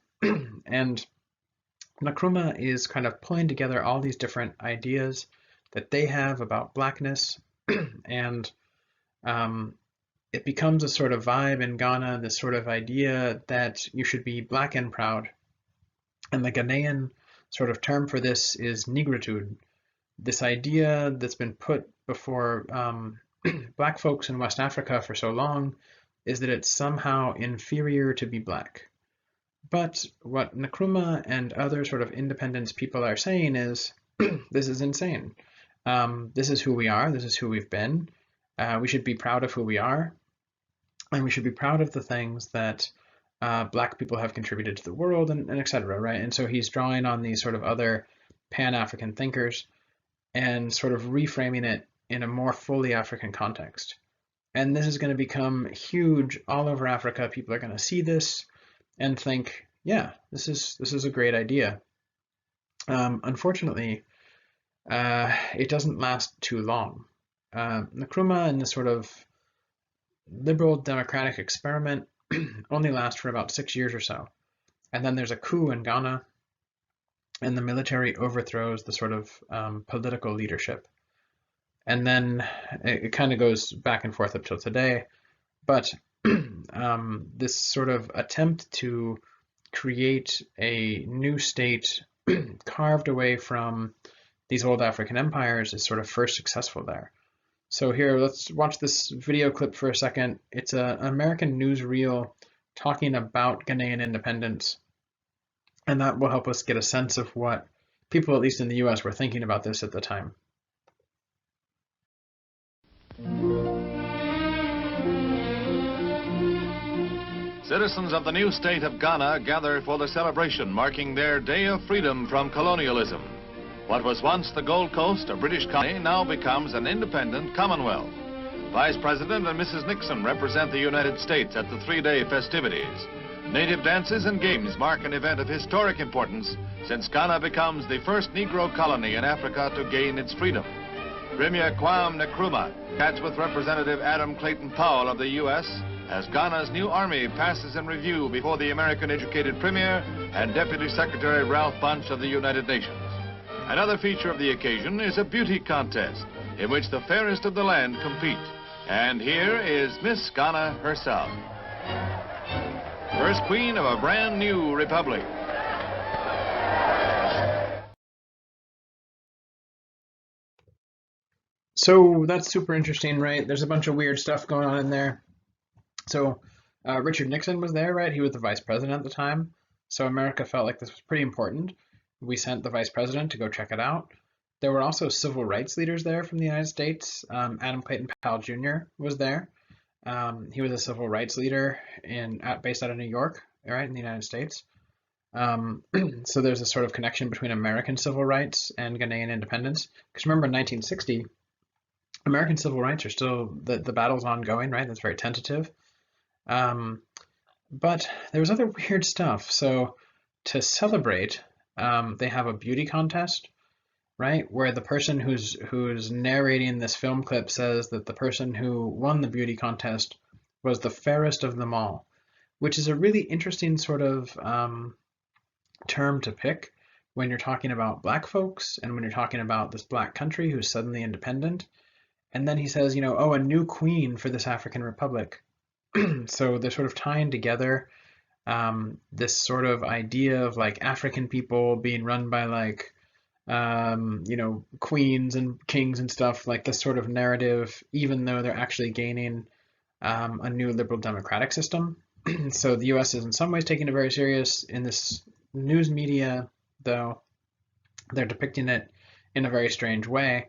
Speaker 1: Nkrumah is kind of pulling together all these different ideas that they have about Blackness, and it becomes a sort of vibe in Ghana, this sort of idea that you should be Black and proud. And the Ghanaian sort of term for this is negritude. This idea that's been put before Black folks in West Africa for so long is that it's somehow inferior to be Black. But what Nkrumah and other sort of independence people are saying is, this is insane. This is who we are. This is who we've been. We should be proud of who we are, and we should be proud of the things that Black people have contributed to the world, and et cetera, right? And so he's drawing on these sort of other Pan-African thinkers and sort of reframing it in a more fully African context. And this is going to become huge all over Africa. People are going to see this and think, yeah, this is a great idea. Unfortunately, it doesn't last too long. Nkrumah and this sort of liberal democratic experiment only lasts for about 6 years or so. And then there's a coup in Ghana, and the military overthrows the sort of political leadership. And then it kind of goes back and forth up till today. But this sort of attempt to create a new state carved away from these old African empires is sort of first successful there. So here, let's watch this video clip for a second. It's an American newsreel talking about Ghanaian independence, and that will help us get a sense of what people, at least in the US, were thinking about this at the time.
Speaker 2: Citizens of the new state of Ghana gather for the celebration marking their Day of Freedom from colonialism. What was once the Gold Coast, a British colony, now becomes an independent Commonwealth. Vice President and Mrs. Nixon represent the United States at the three-day festivities. Native dances and games mark an event of historic importance since Ghana becomes the first Negro colony in Africa to gain its freedom. Premier Kwame Nkrumah chats with Representative Adam Clayton Powell of the U.S. as Ghana's new army passes in review before the American-educated Premier and Deputy Secretary Ralph Bunche of the United Nations. Another feature of the occasion is a beauty contest in which the fairest of the land compete. And here is Miss Ghana herself, first queen of a brand new republic.
Speaker 1: So that's super interesting, right? There's a bunch of weird stuff going on in there. So Richard Nixon was there, right? He was the vice president at the time. So America felt like this was pretty important. We sent the vice president to go check it out. There were also civil rights leaders there from the United States. Adam Clayton Powell Jr. was there. He was a civil rights leader based out of New York, right, in the United States. So there's a sort of connection between American civil rights and Ghanaian independence. Because remember, in 1960, American civil rights are still, the battle's ongoing, right? That's very tentative. But there was other weird stuff. So to celebrate, they have a beauty contest, right? Where the person who's narrating this film clip says that the person who won the beauty contest was the fairest of them all, which is a really interesting sort of term to pick when you're talking about black folks and when you're talking about this black country who's suddenly independent. And then he says, you know, oh, a new queen for this African republic. So they're sort of tying together this sort of idea of like African people being run by like, you know, queens and kings and stuff, like this sort of narrative, even though they're actually gaining a new liberal democratic system. So the US is in some ways taking it very serious. In this news media, though, they're depicting it in a very strange way.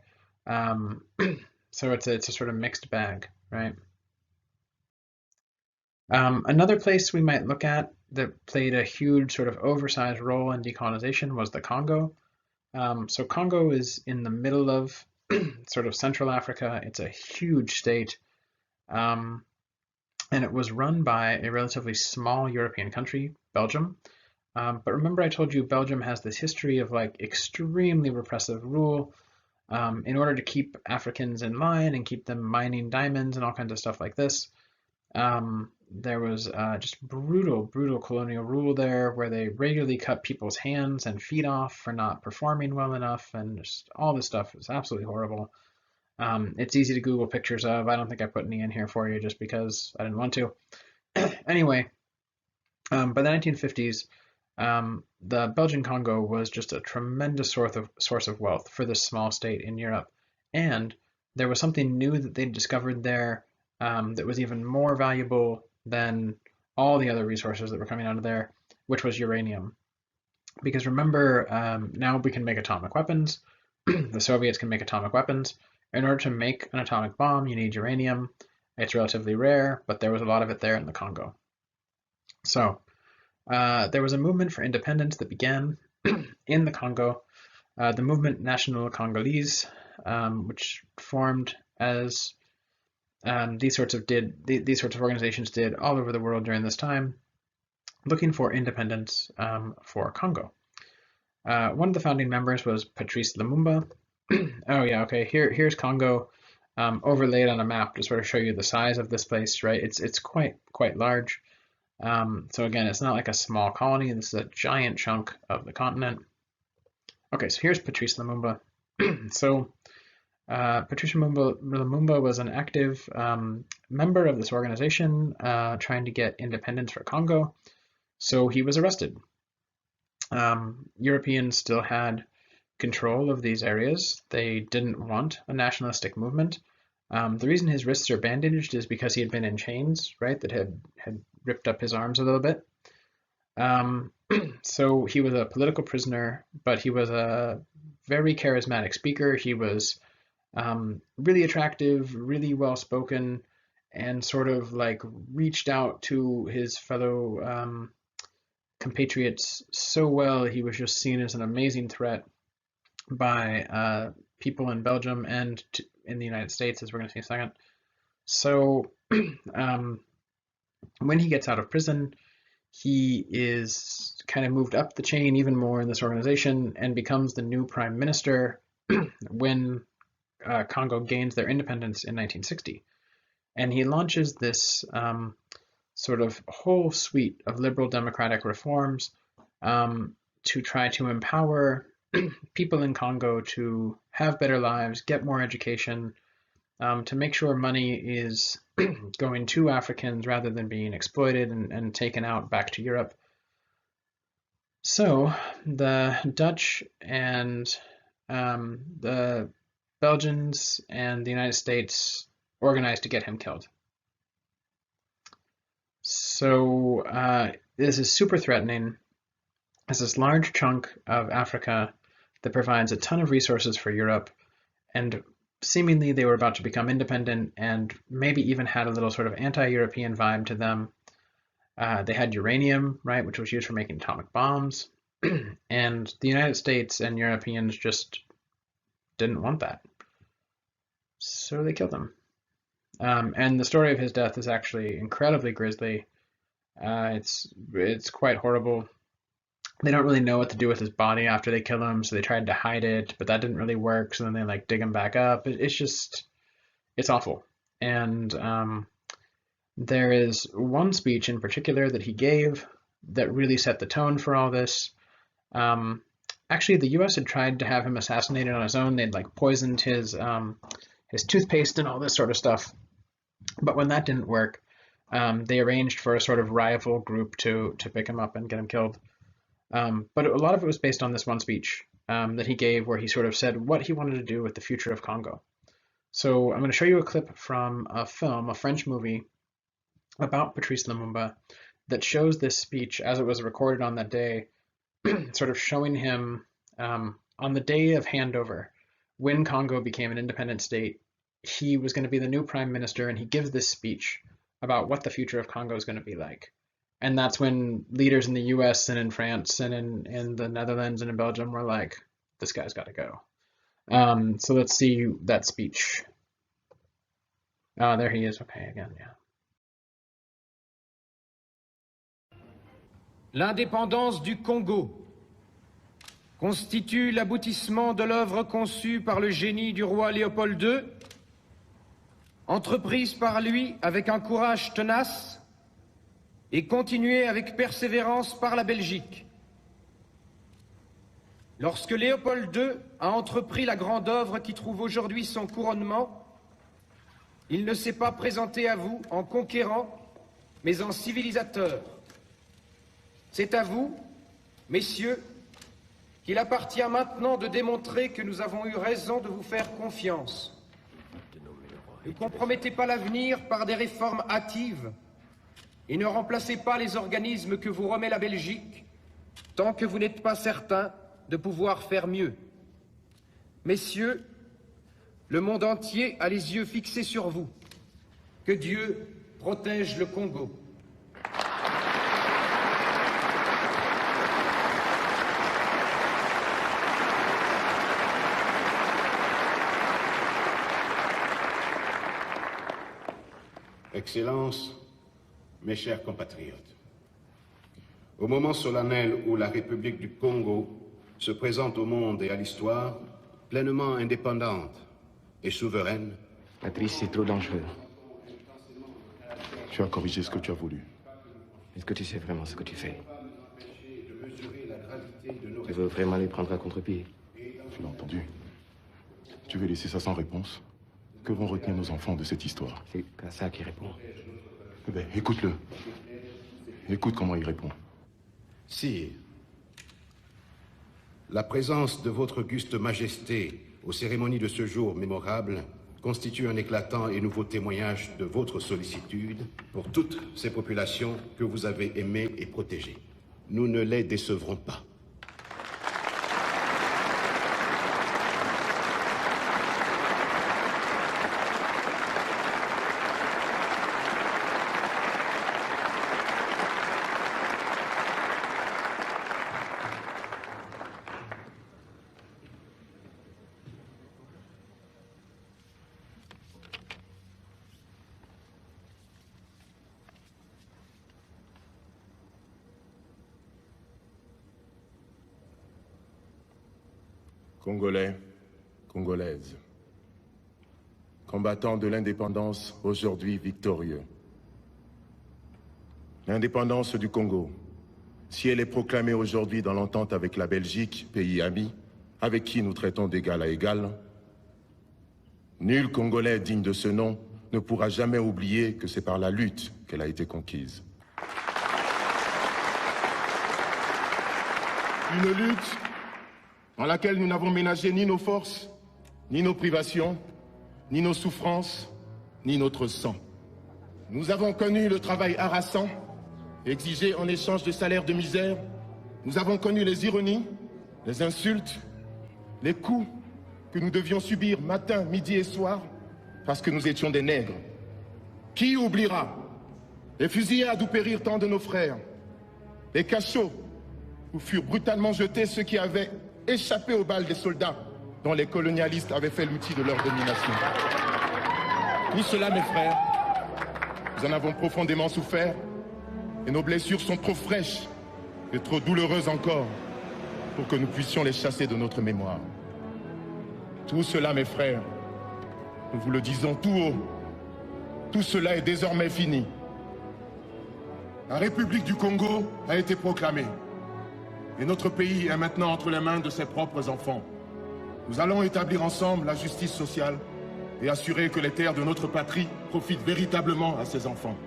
Speaker 1: So it's a sort of mixed bag, right? Another place we might look at that played a huge sort of oversized role in decolonization was the Congo. So Congo is in the middle of sort of Central Africa. It's a huge state, and it was run by a relatively small European country, Belgium. But remember I told you Belgium has this history of like extremely repressive rule in order to keep Africans in line and keep them mining diamonds and all kinds of stuff like this. There was just brutal colonial rule there where they regularly cut people's hands and feet off for not performing well enough, and just all this stuff is absolutely horrible. It's easy to Google pictures of. I don't think I put any in here for you just because I didn't want to. Anyway, by the 1950s, the Belgian Congo was just a tremendous source of wealth for this small state in Europe. And there was something new that they discovered there that was even more valuable than all the other resources that were coming out of there, which was uranium. Because remember, now we can make atomic weapons. The Soviets can make atomic weapons. In order to make an atomic bomb, you need uranium. It's relatively rare, but there was a lot of it there in the Congo. So there was a movement for independence that began in the Congo, the movement National Congolese, which formed as these sorts of organizations did all over the world during this time, looking for independence for Congo. One of the founding members was Patrice Lumumba. Oh yeah, okay. Here's Congo overlaid on a map to sort of show you the size of this place, right? It's quite large. So again, it's not like a small colony. This is a giant chunk of the continent. Okay, so here's Patrice Lumumba. So Patrice Lumumba was an active member of this organization trying to get independence for Congo. So he was arrested. Europeans still had control of these areas. They didn't want a nationalistic movement. The reason his wrists are bandaged is because he had been in chains, right, that had ripped up his arms a little bit. So he was a political prisoner, but he was a very charismatic speaker. He was really attractive, really well-spoken, and sort of like reached out to his fellow compatriots so well. He was just seen as an amazing threat by people in Belgium and in the United States, as we're going to see in a second. So when he gets out of prison, he is kind of moved up the chain even more in this organization and becomes the new prime minister when Congo gains their independence in 1960. And he launches this sort of whole suite of liberal democratic reforms to try to empower people in Congo to have better lives, get more education, to make sure money is going to Africans rather than being exploited and taken out back to Europe. So the Dutch and the Belgians and the United States organized to get him killed. So this is super threatening. It's this large chunk of Africa that provides a ton of resources for Europe, and seemingly they were about to become independent and maybe even had a little sort of anti-European vibe to them. They had uranium, right, which was used for making atomic bombs, and the United States and Europeans just didn't want that. So they killed him. And the story of his death is actually incredibly grisly. It's quite horrible. They don't really know what to do with his body after they kill him, so they tried to hide it, but that didn't really work. So then they like dig him back up. It's awful. And there is one speech in particular that he gave that really set the tone for all this. Actually, the U.S. had tried to have him assassinated on his own. They'd like poisoned his toothpaste and all this sort of stuff. But when that didn't work, they arranged for a sort of rival group to pick him up and get him killed. But a lot of it was based on this one speech that he gave where he sort of said what he wanted to do with the future of Congo. So I'm going to show you a clip from a film, a French movie, about Patrice Lumumba that shows this speech as it was recorded on that day, sort of showing him on the day of handover, when Congo became an independent state, he was going to be the new prime minister, and he gives this speech about what the future of Congo is going to be like. And that's when leaders in the US and in France and in the Netherlands and in Belgium were like, this guy's got to go. So let's see that speech. There he is. Okay, again, yeah.
Speaker 3: L'indépendance du Congo constitue l'aboutissement de l'œuvre conçue par le génie du roi Léopold II, entreprise par lui avec un courage tenace et continuée avec persévérance par la Belgique. Lorsque Léopold II a entrepris la grande œuvre qui trouve aujourd'hui son couronnement, il ne s'est pas présenté à vous en conquérant, mais en civilisateur. C'est à vous, messieurs, qu'il appartient maintenant de démontrer que nous avons eu raison de vous faire confiance. Ne compromettez pas l'avenir par des réformes hâtives et ne remplacez pas les organismes que vous remet la Belgique tant que vous n'êtes pas certain de pouvoir faire mieux. Messieurs, le monde entier a les yeux fixés sur vous. Que Dieu protège le Congo.
Speaker 4: Excellences, mes chers compatriotes, au moment solennel où la République du Congo se présente au monde et à l'histoire pleinement indépendante et souveraine,
Speaker 5: Patrice, c'est trop dangereux.
Speaker 6: Tu as corrigé ce que tu as voulu.
Speaker 5: Est-ce que tu sais vraiment ce que tu fais? Tu veux vraiment les prendre à contre-pied?
Speaker 6: Tu l'as entendu. Tu veux laisser ça sans réponse? Que vont retenir nos enfants de cette histoire?
Speaker 5: C'est Kassa qui répond.
Speaker 6: Eh bien, écoute-le. Écoute comment il répond.
Speaker 4: Sire, la présence de votre auguste majesté aux cérémonies de ce jour mémorable constitue un éclatant et nouveau témoignage de votre sollicitude pour toutes ces populations que vous avez aimées et protégées. Nous ne les décevrons pas.
Speaker 6: Congolais, Congolaises, combattants de l'indépendance aujourd'hui victorieux. L'indépendance du Congo, si elle est proclamée aujourd'hui dans l'entente avec la Belgique, pays ami, avec qui nous traitons d'égal à égal, nul Congolais digne de ce nom ne pourra jamais oublier que c'est par la lutte qu'elle a été conquise. Une lutte dans laquelle nous n'avons ménagé ni nos forces, ni nos privations, ni nos souffrances, ni notre sang. Nous avons connu le travail harassant, exigé en échange de salaires de misère. Nous avons connu les ironies, les insultes, les coups que nous devions subir matin, midi et soir parce que nous étions des nègres. Qui oubliera les fusillades où périrent tant de nos frères, les cachots où furent brutalement jetés ceux qui avaient échappé aux balles des soldats dont les colonialistes avaient fait l'outil de leur domination. Tout cela, mes frères, nous en avons profondément souffert et nos blessures sont trop fraîches et trop douloureuses encore pour que nous puissions les chasser de notre mémoire. Tout cela, mes frères, nous vous le disons tout haut, tout cela est désormais fini. La République du Congo a été proclamée et notre pays est maintenant entre les mains de ses propres enfants. Nous allons établir ensemble la justice sociale et assurer que les terres de notre patrie profitent véritablement à ses enfants.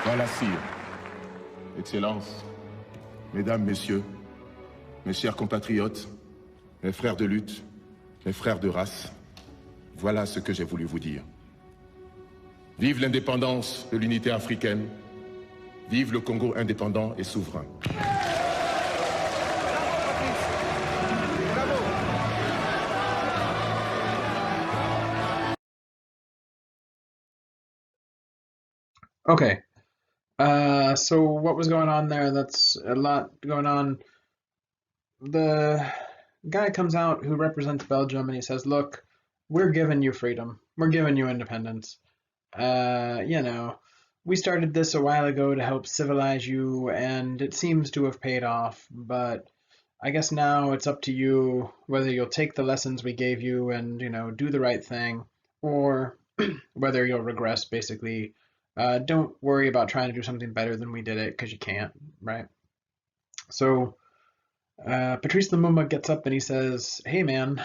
Speaker 6: Voilà, sire, Excellences, Mesdames, Messieurs, mes chers compatriotes, mes frères de lutte, mes frères de race, voilà ce que j'ai voulu vous dire. Vive l'indépendance de l'unité africaine, vive le Congo indépendant et souverain.
Speaker 1: Okay. So what was going on there? That's a lot going on. The guy comes out who represents Belgium and he says, look, we're giving you freedom. We're giving you independence. You know, we started this a while ago to help civilize you, and it seems to have paid off, but I guess now it's up to you whether you'll take the lessons we gave you and, you know, do the right thing, or whether you'll regress, basically. Don't worry about trying to do something better than we did it, because you can't, right? So Patrice Lumumba gets up and he says, hey man,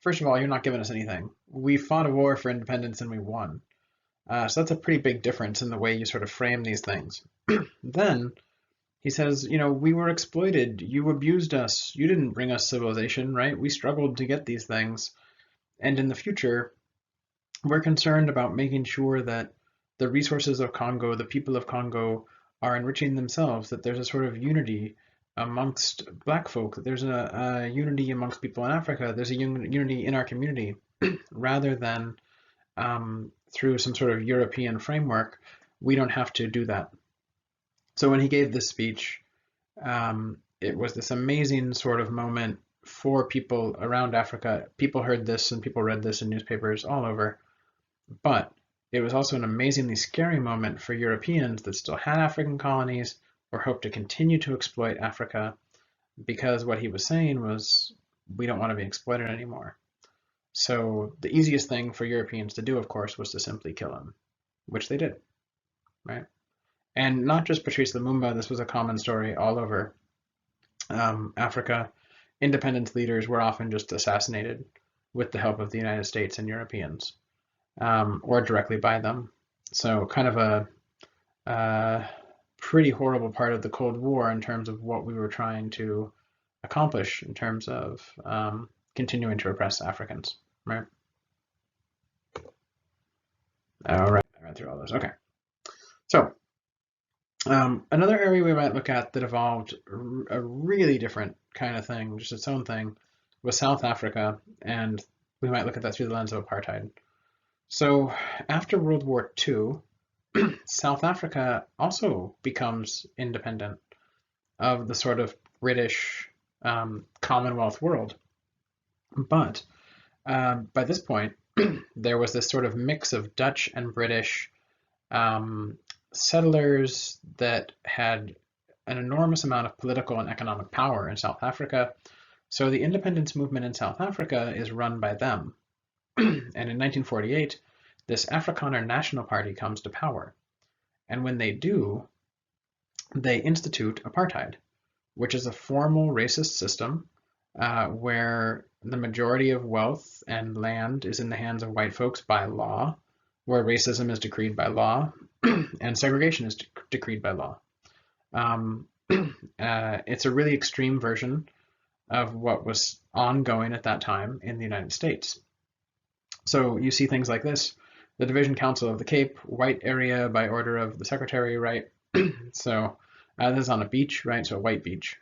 Speaker 1: first of all, you're not giving us anything. We fought a war for independence and we won. So that's a pretty big difference in the way you sort of frame these things. Then he says, you know, we were exploited. You abused us. You didn't bring us civilization, right? We struggled to get these things. And in the future, we're concerned about making sure that the resources of Congo, the people of Congo, are enriching themselves, that there's a sort of unity amongst Black folk, there's a unity amongst people in Africa, there's a unity in our community, rather than through some sort of European framework. We don't have to do that. So when he gave this speech, it was this amazing sort of moment for people around Africa. People heard this and people read this in newspapers all over. But it was also an amazingly scary moment for Europeans that still had African colonies or hoped to continue to exploit Africa, because what he was saying was, we don't want to be exploited anymore. So the easiest thing for Europeans to do, of course, was to simply kill him, which they did, right? And not just Patrice Lumumba, this was a common story all over Africa. Independence leaders were often just assassinated with the help of the United States and Europeans, or directly by them. So kind of a pretty horrible part of the Cold War in terms of what we were trying to accomplish in terms of continuing to oppress Africans, right? All right, I read through all those. Okay. So another area we might look at that evolved a really different kind of thing, just its own thing, was South Africa, and we might look at that through the lens of apartheid. So after World War II, South Africa also becomes independent of the sort of British Commonwealth world. But by this point, there was this sort of mix of Dutch and British settlers that had an enormous amount of political and economic power in South Africa. So the independence movement in South Africa is run by them. And in 1948, this Afrikaner National Party comes to power. And when they do, they institute apartheid, which is a formal racist system where the majority of wealth and land is in the hands of white folks by law, where racism is decreed by law and segregation is decreed by law. It's a really extreme version of what was ongoing at that time in the United States. So you see things like this: the Division Council of the Cape, white area by order of the Secretary, right? So this is on a beach, right? So a white beach.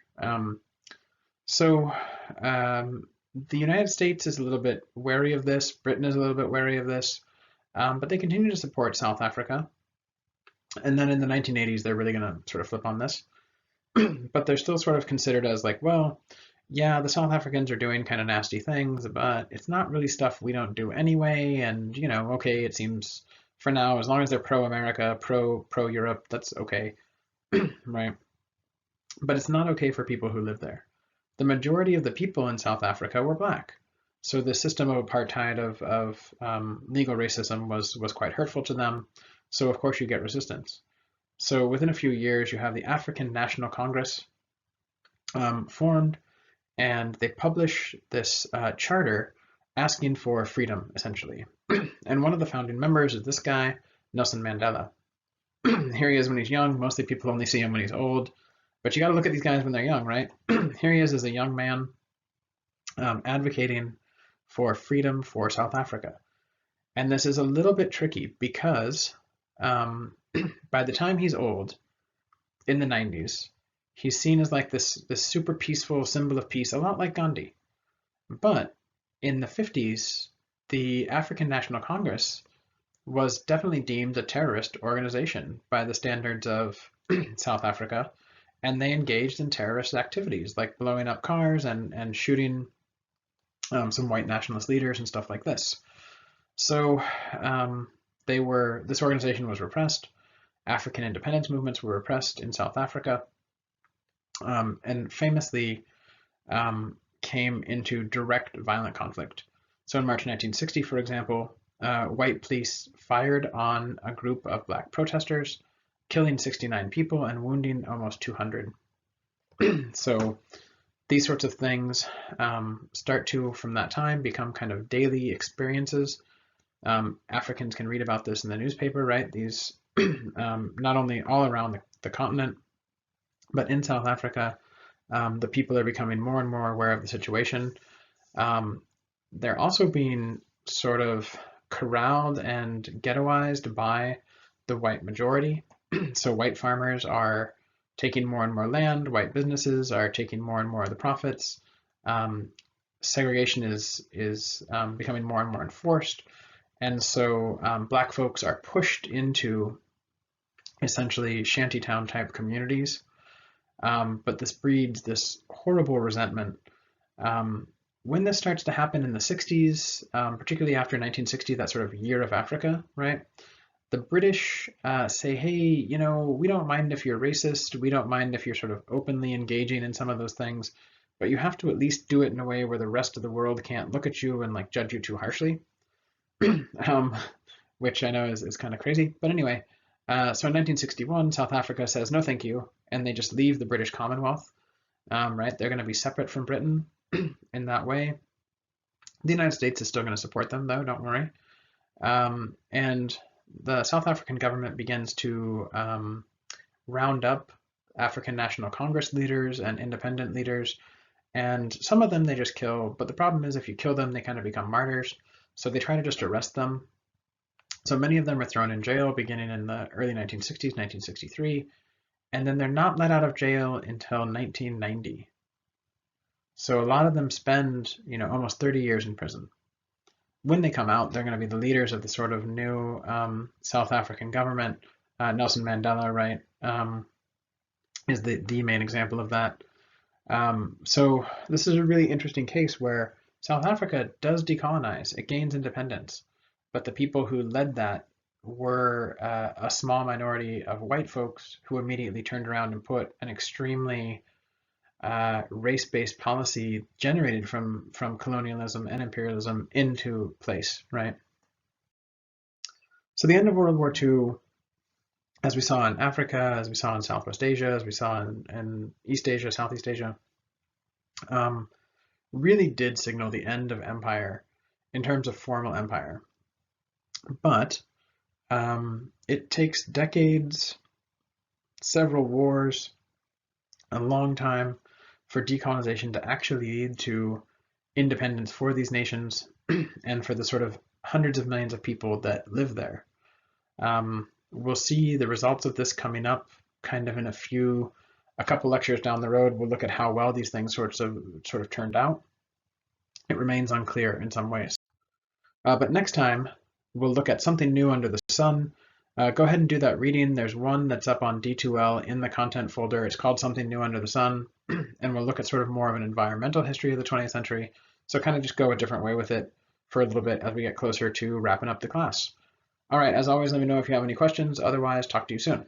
Speaker 1: The United States is a little bit wary of this. Britain is a little bit wary of this, but they continue to support South Africa. And then in the 1980s, they're really going to sort of flip on this. But they're still sort of considered as like, well, yeah, the South Africans are doing kind of nasty things, but it's not really stuff we don't do anyway. And, you know, okay, it seems for now, as long as they're pro-America, pro-Europe, that's okay, right? But it's not okay for people who live there. The majority of the people in South Africa were black. So the system of apartheid, of legal racism was quite hurtful to them. So of course you get resistance. So within a few years, you have the African National Congress formed, and they publish this charter asking for freedom, essentially. And one of the founding members is this guy, Nelson Mandela. Here he is when he's young. Mostly people only see him when he's old. But you got to look at these guys when they're young, right? Here he is as a young man advocating for freedom for South Africa. And this is a little bit tricky because by the time he's old, in the 90s, he's seen as like this super peaceful symbol of peace, a lot like Gandhi. But in the 50s, the African National Congress was definitely deemed a terrorist organization by the standards of South Africa, and they engaged in terrorist activities like blowing up cars and shooting some white nationalist leaders and stuff like this. So this organization was repressed. African independence movements were repressed in South Africa, and famously came into direct violent conflict. So in March 1960, for example, white police fired on a group of black protesters, killing 69 people and wounding almost 200. So these sorts of things start to, from that time, become kind of daily experiences. Africans can read about this in the newspaper, right? These not only all around the continent, but in South Africa, the people are becoming more and more aware of the situation. They're also being sort of corralled and ghettoized by the white majority. So white farmers are taking more and more land, white businesses are taking more and more of the profits. Segregation is becoming more and more enforced. And so black folks are pushed into essentially shantytown type communities. But this breeds this horrible resentment. When this starts to happen in the 60s, particularly after 1960, that sort of year of Africa, right? The British say, hey, you know, we don't mind if you're racist. We don't mind if you're sort of openly engaging in some of those things, but you have to at least do it in a way where the rest of the world can't look at you and like judge you too harshly, which I know is kind of crazy. But anyway, so in 1961, South Africa says, no, thank you. And they just leave the British Commonwealth, right? They're going to be separate from Britain in that way. The United States is still going to support them, though, don't worry. And the South African government begins to round up African National Congress leaders and independent leaders. And some of them they just kill. But the problem is if you kill them, they kind of become martyrs. So they try to just arrest them. So many of them are thrown in jail beginning in the early 1960s, 1963. And then they're not let out of jail until 1990. So a lot of them spend, you know, almost 30 years in prison. When they come out, they're going to be the leaders of the sort of new South African government. Nelson Mandela, right, is the main example of that. So this is a really interesting case where South Africa does decolonize. It gains independence. But the people who led that were a small minority of white folks who immediately turned around and put an extremely race-based policy generated from colonialism and imperialism into place, right? So the end of World War II, as we saw in Africa, as we saw in Southwest Asia, as we saw in East Asia, Southeast Asia, really did signal the end of empire in terms of formal empire. But it takes decades, several wars, a long time for decolonization to actually lead to independence for these nations and for the sort of hundreds of millions of people that live there. We'll see the results of this coming up kind of in a couple lectures down the road. We'll look at how well these things sort of turned out. It remains unclear in some ways. But next time, we'll look at something new under the sun. Go ahead and do that reading. There's one that's up on D2L in the content folder. It's called Something New Under the Sun, and we'll look at sort of more of an environmental history of the 20th century. So kind of just go a different way with it for a little bit as we get closer to wrapping up the class. All right, as always, let me know if you have any questions. Otherwise, talk to you soon.